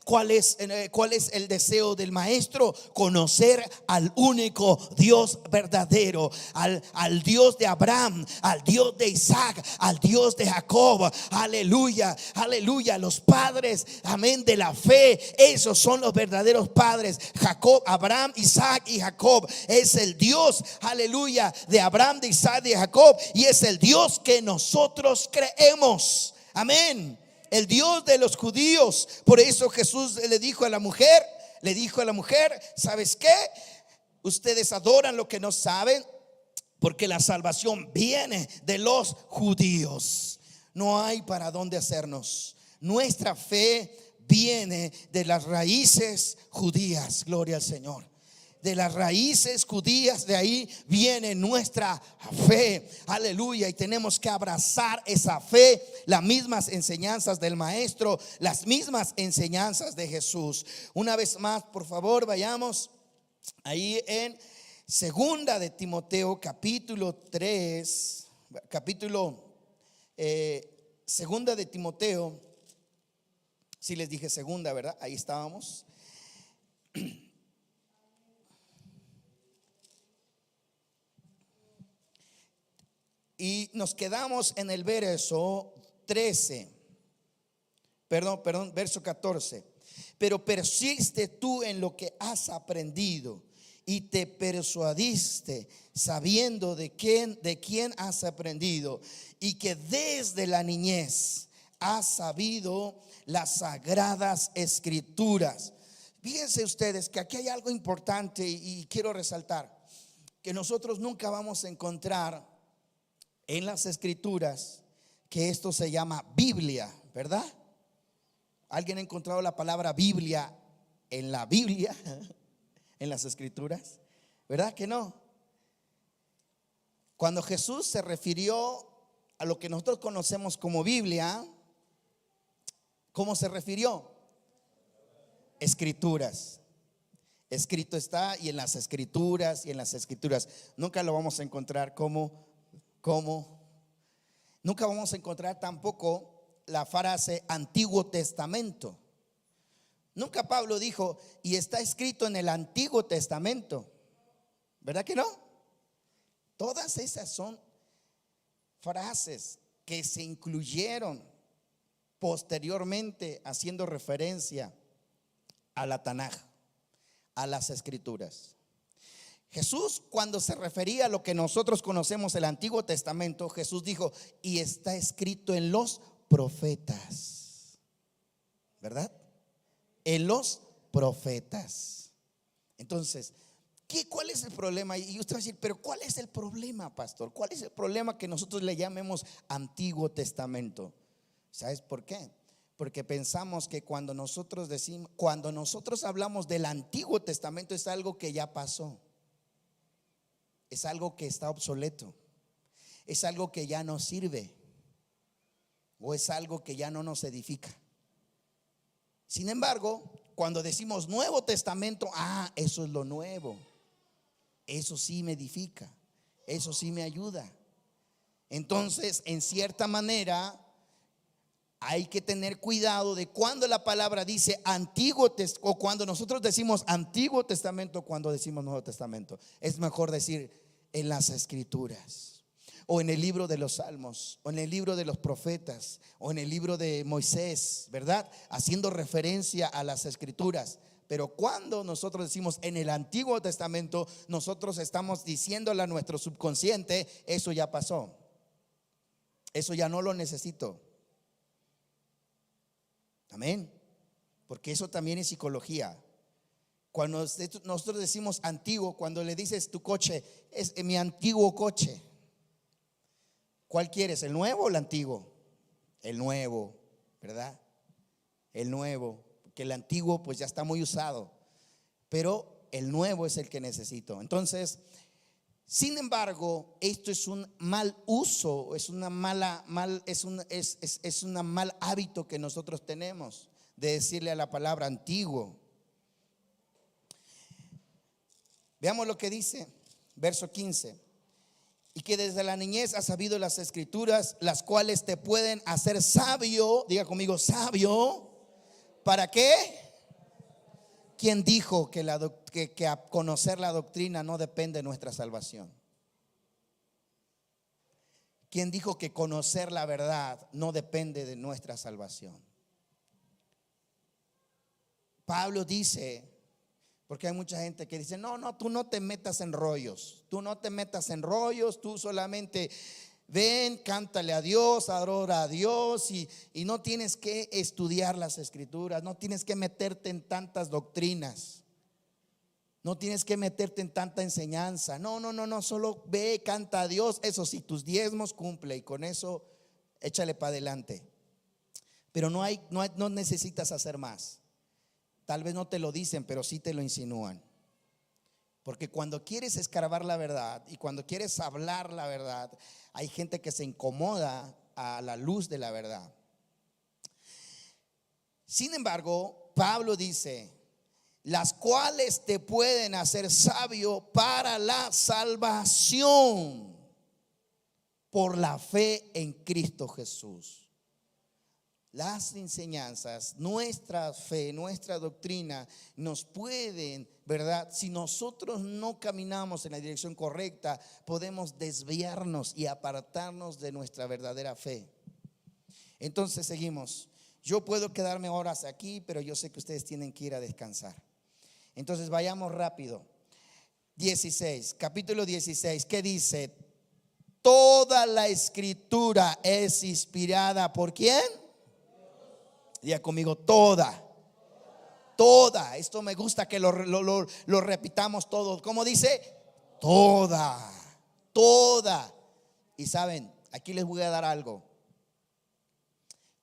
¿Cuál es el deseo del maestro? Conocer al único Dios verdadero, al Dios de Abraham, al Dios de Isaac, al Dios de Jacob. Aleluya, aleluya. Los padres, amén, de la fe, esos son los verdaderos padres. Jacob, Abraham, Isaac y Jacob. Es el Dios, aleluya, de Abraham, de Isaac, de Jacob. Y es el Dios que nosotros creemos. Amén. El Dios de los judíos. Por eso Jesús le dijo a la mujer: ¿sabes qué? Ustedes adoran lo que no saben, porque la salvación viene de los judíos. No hay para dónde hacernos. Nuestra fe viene de las raíces judías. Gloria al Señor. De las raíces judías, de ahí viene nuestra fe. Aleluya. Y tenemos que abrazar esa fe, las mismas enseñanzas del maestro, las mismas enseñanzas de Jesús. Una vez más, por favor, vayamos ahí en segunda de Timoteo, capítulo 3, segunda de Timoteo. Si les dije segunda, ¿verdad? Ahí estábamos. Y nos quedamos en el verso 13. Verso 14. Pero persiste tú en lo que has aprendido y te persuadiste, sabiendo de quién has aprendido, y que desde la niñez has sabido las sagradas escrituras. Fíjense ustedes que aquí hay algo importante y quiero resaltar: que nosotros nunca vamos a encontrar en las escrituras que esto se llama Biblia, ¿verdad? ¿Alguien ha encontrado la palabra Biblia en la Biblia? En las escrituras, ¿verdad que no? Cuando Jesús se refirió a lo que nosotros conocemos como Biblia, ¿cómo se refirió? Escrituras. Escrito está, y en las escrituras, y en las escrituras. Nunca lo vamos a encontrar como nunca vamos a encontrar tampoco la frase Antiguo Testamento. Nunca Pablo dijo, y está escrito en el Antiguo Testamento. ¿Verdad que no? Todas esas son frases que se incluyeron posteriormente haciendo referencia a la Tanaj, a las Escrituras. Jesús, cuando se refería a lo que nosotros conocemos el Antiguo Testamento, Jesús dijo, y está escrito en los profetas. ¿Verdad? En los profetas. Entonces, ¿cuál es el problema? Y usted va a decir, pero ¿cuál es el problema, pastor? ¿Cuál es el problema que nosotros le llamemos Antiguo Testamento? ¿Sabes por qué? Porque pensamos que cuando nosotros hablamos del Antiguo Testamento es algo que ya pasó. Es algo que está obsoleto. Es algo que ya no sirve. O es algo que ya no nos edifica. Sin embargo, cuando decimos Nuevo Testamento, eso es lo nuevo. Eso sí me edifica. Eso sí me ayuda. Entonces, en cierta manera, hay que tener cuidado de cuando la palabra dice o cuando nosotros decimos Antiguo Testamento, cuando decimos Nuevo Testamento. Es mejor decir en las Escrituras, o en el libro de los Salmos, o en el libro de los profetas, o en el libro de Moisés, ¿verdad? Haciendo referencia a las Escrituras. Pero cuando nosotros decimos en el Antiguo Testamento, nosotros estamos diciéndole a nuestro subconsciente, eso ya pasó, eso ya no lo necesito. Amén. Porque eso también es psicología. Cuando nosotros decimos antiguo, cuando le dices tu coche, es mi antiguo coche. ¿Cuál quieres? ¿El nuevo o el antiguo? El nuevo, ¿verdad? El nuevo, porque el antiguo pues ya está muy usado, pero el nuevo es el que necesito. Entonces, sin embargo, esto es un mal uso, es una mal hábito que nosotros tenemos de decirle a la palabra antiguo. Veamos lo que dice, verso 15. Y que desde la niñez has sabido las Escrituras, las cuales te pueden hacer sabio. Diga conmigo, sabio. ¿Para qué? ¿Quién dijo que a conocer la doctrina no depende de nuestra salvación? ¿Quién dijo que conocer la verdad no depende de nuestra salvación? Pablo dice, porque hay mucha gente que dice, no, tú no te metas en rollos. Tú no te metas en rollos, tú solamente ven, cántale a Dios, adora a Dios y no tienes que estudiar las Escrituras, no tienes que meterte en tantas doctrinas, no tienes que meterte en tanta enseñanza. No, solo ve, canta a Dios. Eso sí, tus diezmos cumple y con eso échale para adelante. Pero no necesitas hacer más. Tal vez no te lo dicen, pero sí te lo insinúan. Porque cuando quieres escarbar la verdad y cuando quieres hablar la verdad, hay gente que se incomoda a la luz de la verdad. Sin embargo, Pablo dice, las cuales te pueden hacer sabio para la salvación por la fe en Cristo Jesús. Las enseñanzas, nuestra fe, nuestra doctrina nos pueden, ¿verdad? Si nosotros no caminamos en la dirección correcta, podemos desviarnos y apartarnos de nuestra verdadera fe. Entonces seguimos. Yo puedo quedarme horas aquí, pero yo sé que ustedes tienen que ir a descansar. Entonces vayamos rápido. 16, capítulo 16, ¿qué dice? Toda la Escritura es inspirada ¿por quién? Diga conmigo, toda. Esto me gusta que lo repitamos todos. ¿Cómo dice? Toda. Y saben, aquí les voy a dar algo.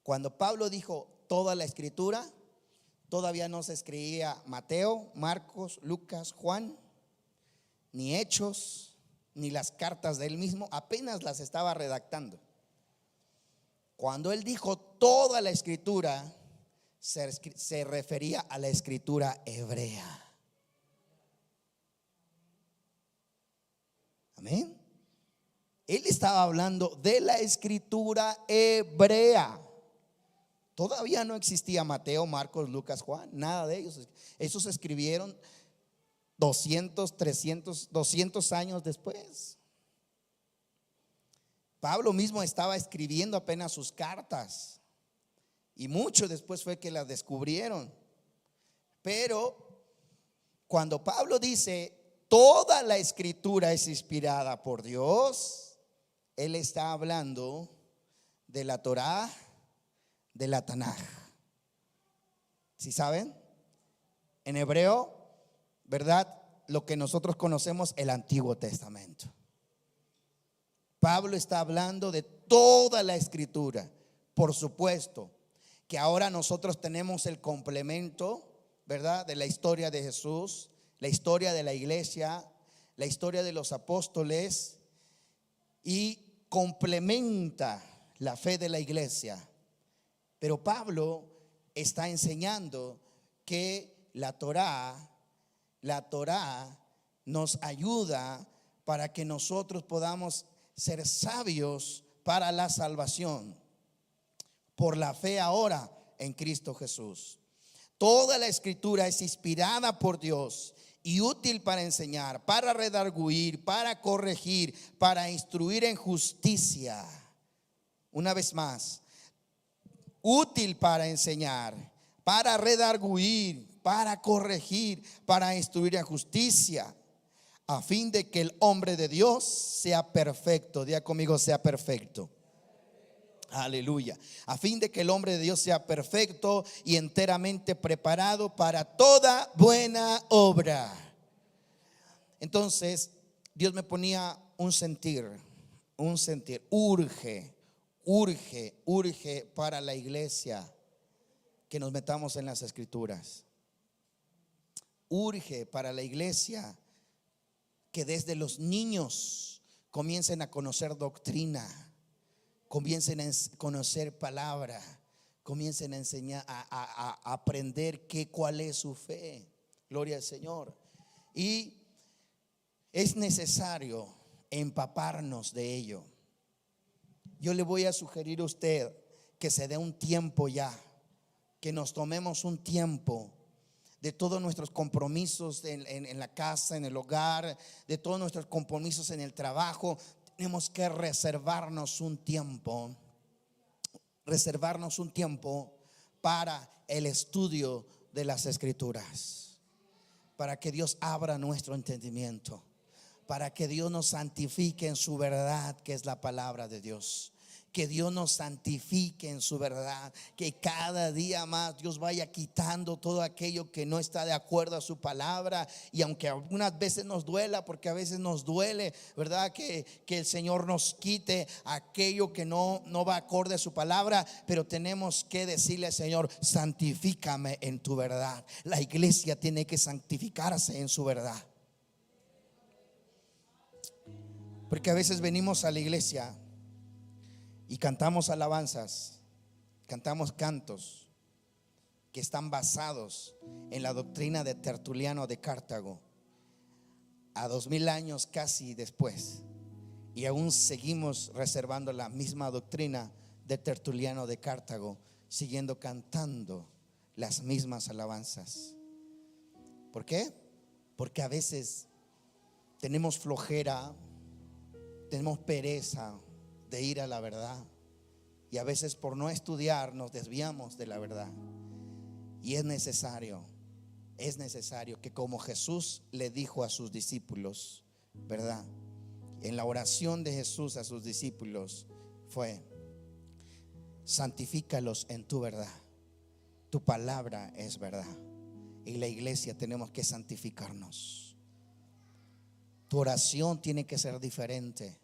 Cuando Pablo dijo toda la Escritura, todavía no se escribía Mateo, Marcos, Lucas, Juan, ni Hechos, ni las cartas de él mismo. Apenas las estaba redactando. Cuando él dijo toda la Escritura, se refería a la Escritura hebrea. Amén. Él estaba hablando de la Escritura hebrea. Todavía no existía Mateo, Marcos, Lucas, Juan, nada de ellos. Esos se escribieron 200, 300, 200 años después. Pablo mismo estaba escribiendo apenas sus cartas y mucho después fue que las descubrieron. Pero cuando Pablo dice toda la escritura es inspirada por Dios, él está hablando de la Torá, de la Tanaj. ¿Sí saben? En hebreo, ¿verdad? Lo que nosotros conocemos, el Antiguo Testamento. Pablo está hablando de toda la escritura. Por supuesto que ahora nosotros tenemos el complemento, ¿verdad? De la historia de Jesús, la historia de la iglesia, la historia de los apóstoles, y complementa la fe de la iglesia. Pero Pablo está enseñando que la Torá nos ayuda para que nosotros podamos ser sabios para la salvación por la fe ahora en Cristo Jesús. Toda la escritura es inspirada por Dios y útil para enseñar, para redarguir, para corregir, para instruir en justicia. Una vez más, útil para enseñar, para redarguir, para corregir, para instruir en justicia, a fin de que el hombre de Dios sea perfecto. Diga conmigo, sea perfecto. Aleluya. A fin de que el hombre de Dios sea perfecto y enteramente preparado para toda buena obra. Entonces, Dios me ponía un sentir, urge para la iglesia que nos metamos en las escrituras. Urge para la iglesia que desde los niños comiencen a conocer doctrina, comiencen a conocer palabra, comiencen a enseñar, a aprender cuál es su fe. Gloria al Señor. Y es necesario empaparnos de ello. Yo le voy a sugerir a usted que se dé un tiempo ya, que nos tomemos un tiempo de todos nuestros compromisos en la casa, en el hogar, de todos nuestros compromisos en el trabajo. Tenemos que reservarnos un tiempo para el estudio de las escrituras, para que Dios abra nuestro entendimiento, para que Dios nos santifique en su verdad, que es la palabra de Dios. Que Dios nos santifique en su verdad, que cada día más Dios vaya quitando todo aquello que no está de acuerdo a su palabra. Y aunque algunas veces nos duela, porque a veces nos duele, ¿verdad? Que el Señor nos quite aquello que no va acorde a su palabra, pero tenemos que decirle al Señor: santifícame en tu verdad. La iglesia tiene que santificarse en su verdad. Porque a veces venimos a la iglesia y cantamos alabanzas, cantamos cantos que están basados en la doctrina de Tertuliano de Cartago, a 2000 años casi después, y aún seguimos reservando la misma doctrina de Tertuliano de Cartago, siguiendo cantando las mismas alabanzas. ¿Por qué? Porque a veces tenemos flojera, tenemos pereza de ir a la verdad, y a veces por no estudiar nos desviamos de la verdad. Y es necesario que, como Jesús le dijo a sus discípulos, ¿verdad? En la oración de Jesús a sus discípulos fue: santifícalos en tu verdad, tu palabra es verdad. Y la iglesia tenemos que santificarnos. Tu oración tiene que ser diferente.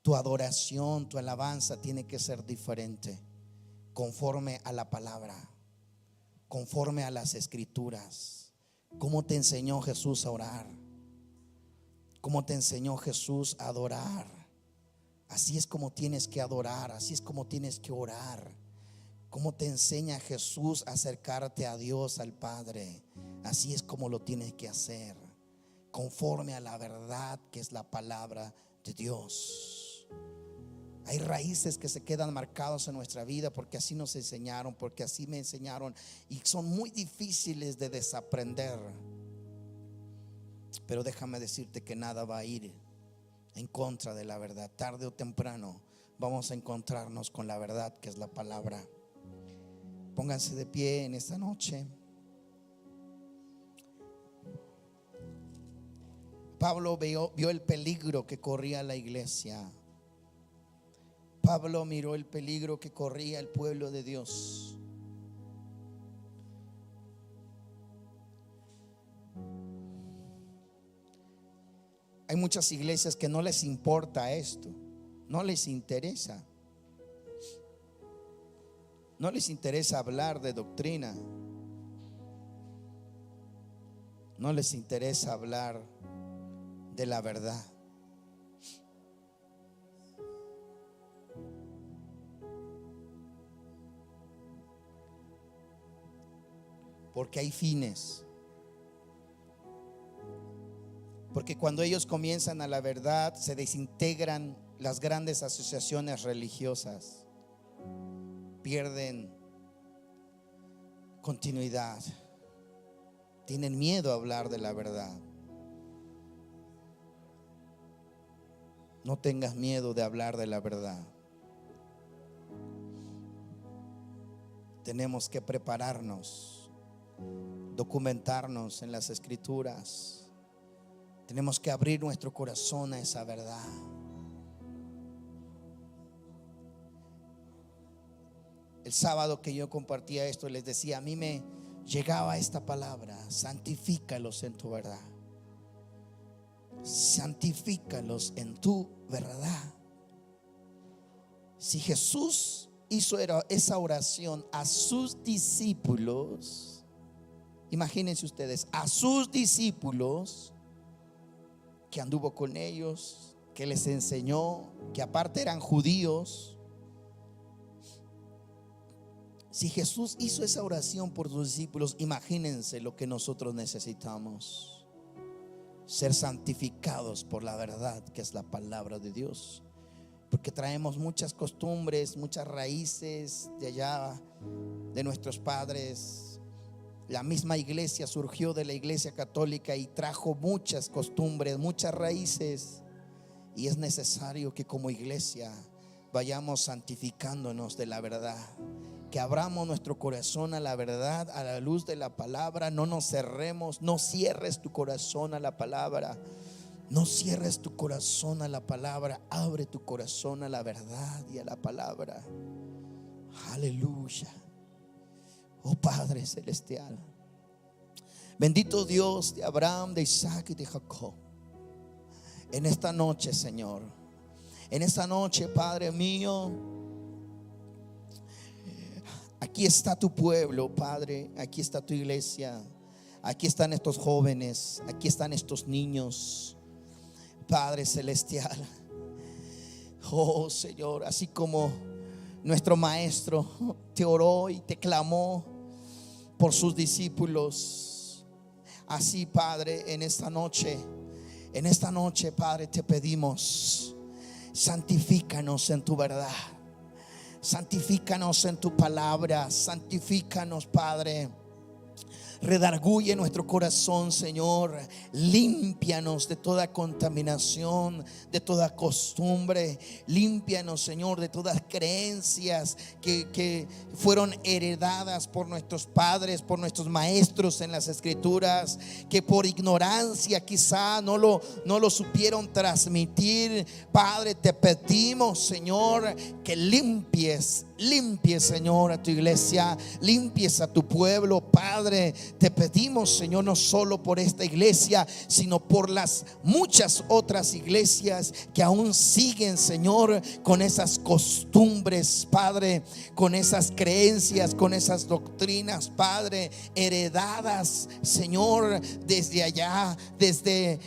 Tu adoración, tu alabanza tiene que ser diferente, conforme a la palabra, conforme a las escrituras. ¿Cómo te enseñó Jesús a orar? ¿Cómo te enseñó Jesús a adorar? Así es como tienes que adorar, así es como tienes que orar. ¿Cómo te enseña Jesús a acercarte a Dios, al Padre? Así es como lo tienes que hacer, conforme a la verdad que es la palabra de Dios. Hay raíces que se quedan marcados en nuestra vida porque así nos enseñaron, porque así me enseñaron, y son muy difíciles de desaprender. Pero déjame decirte que nada va a ir en contra de la verdad. Tarde o temprano vamos a encontrarnos con la verdad, que es la palabra. Pónganse de pie en esta noche. Pablo vio el peligro que corría la iglesia. Pablo miró el peligro que corría el pueblo de Dios. Hay muchas iglesias que no les importa esto, no les interesa. No les interesa hablar de doctrina. No les interesa hablar de la verdad. Porque hay fines. Porque cuando ellos comienzan a la verdad, se desintegran las grandes asociaciones religiosas. Pierden continuidad. Tienen miedo a hablar de la verdad. No tengas miedo de hablar de la verdad. Tenemos que prepararnos, documentarnos en las escrituras. Tenemos que abrir nuestro corazón a esa verdad. El sábado que yo compartía esto, les decía, a mí me llegaba esta palabra: santifícalos en tu verdad. Santifícalos en tu verdad. Si Jesús hizo esa oración a sus discípulos, imagínense ustedes, a sus discípulos, que anduvo con ellos, que les enseñó, que aparte eran judíos. Si Jesús hizo esa oración por sus discípulos, imagínense lo que nosotros necesitamos: ser santificados por la verdad, que es la palabra de Dios. Porque traemos muchas costumbres, muchas raíces de allá, de nuestros padres. La misma iglesia surgió de la iglesia católica y trajo muchas costumbres, muchas raíces. Y es necesario que como iglesia vayamos santificándonos de la verdad, que abramos nuestro corazón a la verdad, a la luz de la palabra. No nos cerremos. No cierres tu corazón a la palabra. No cierres tu corazón a la palabra. Abre tu corazón a la verdad y a la palabra. Aleluya. Oh Padre celestial, bendito Dios de Abraham, de Isaac y de Jacob, en esta noche, Señor, en esta noche, Padre mío, aquí está tu pueblo, Padre. Aquí está tu iglesia. Aquí están estos jóvenes. Aquí están estos niños, Padre celestial. Oh Señor, así como nuestro maestro te oró y te clamó por sus discípulos, así, Padre, en esta noche, Padre, te pedimos: santifícanos en tu verdad. Santifícanos en tu palabra. Santifícanos, Padre. Redarguye nuestro corazón, Señor. Límpianos de toda contaminación, de toda costumbre. Límpianos, Señor, de todas creencias que fueron heredadas por nuestros padres, por nuestros maestros en las escrituras, que por ignorancia quizá no lo supieron transmitir. Padre, te pedimos, Señor, que limpies, Señor, a tu iglesia, limpies a tu pueblo, Padre. Te pedimos, Señor, no solo por esta iglesia, sino por las muchas otras iglesias que aún siguen, Señor, con esas costumbres, Padre, con esas creencias, con esas doctrinas, Padre, heredadas, Señor, desde allá, desde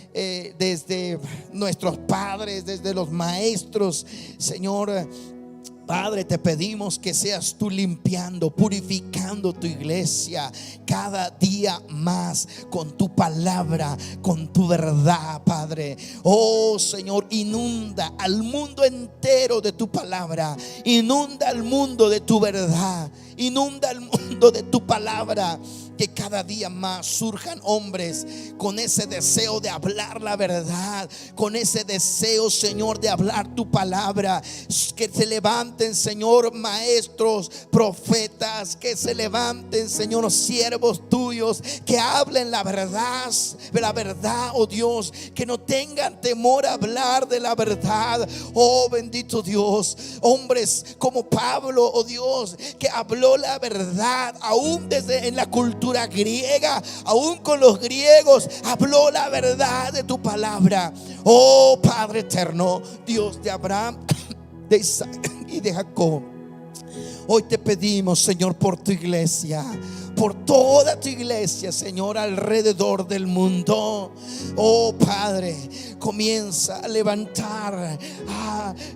nuestros padres, desde los maestros, Señor. Padre, te pedimos que seas tú limpiando, purificando tu iglesia cada día más con tu palabra, con tu verdad, Padre. Oh Señor, inunda al mundo entero de tu palabra, inunda al mundo de tu verdad, inunda al mundo de tu palabra. Que cada día más surjan hombres con ese deseo de hablar la verdad, con ese deseo, Señor, de hablar tu palabra. Que se levanten, Señor, maestros, profetas, que se levanten, Señor, siervos tuyos, que hablen la verdad, oh Dios, que no tengan temor a hablar de la verdad. Oh bendito Dios, hombres como Pablo, oh Dios, que habló la verdad aún desde en la cultura griega, aún con los griegos, habló la verdad de tu palabra. Oh Padre eterno, Dios de Abraham, de Isaac y de Jacob, hoy te pedimos, Señor, por tu iglesia, por toda tu iglesia, Señor, alrededor del mundo. Oh Padre, comienza a levantar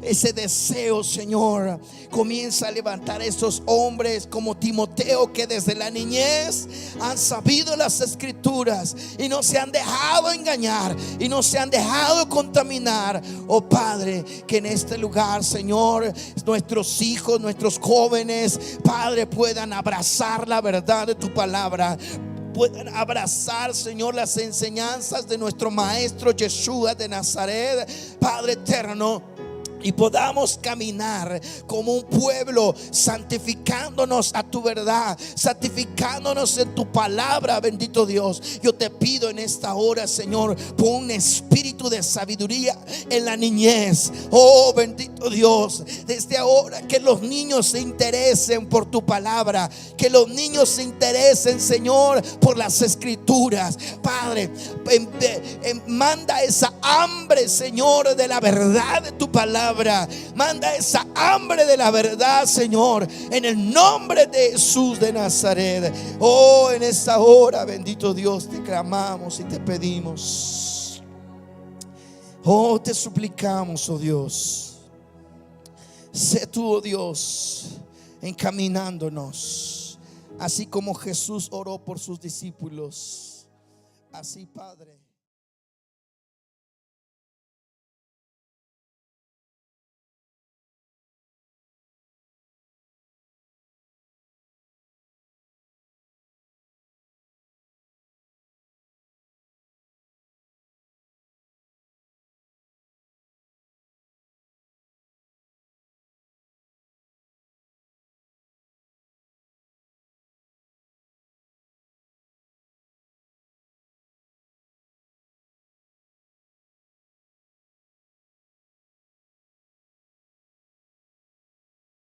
ese deseo, Señor. Comienza a levantar esos hombres como Timoteo, que desde la niñez han sabido las escrituras y no se han dejado engañar y no se han dejado contaminar. Oh Padre, que en este lugar, Señor, nuestros hijos, nuestros jóvenes, Padre, puedan abrazar la verdad de tu palabra, puedan abrazar, Señor, las enseñanzas de nuestro maestro Yeshua de Nazaret, Padre eterno. Y podamos caminar como un pueblo, santificándonos a tu verdad, santificándonos en tu palabra, bendito Dios. Yo te pido en esta hora, Señor, pon un espíritu de sabiduría en la niñez. Oh bendito Dios, desde ahora que los niños se interesen por tu palabra, que los niños se interesen, Señor, por las escrituras. Padre, manda esa hambre, Señor, de la verdad de tu palabra. Manda esa hambre de la verdad, Señor, en el nombre de Jesús de Nazaret. Oh, en esta hora, bendito Dios, te clamamos y te pedimos. Oh, te suplicamos, oh Dios, sé tú, oh Dios, encaminándonos, así como Jesús oró por sus discípulos. Así, Padre.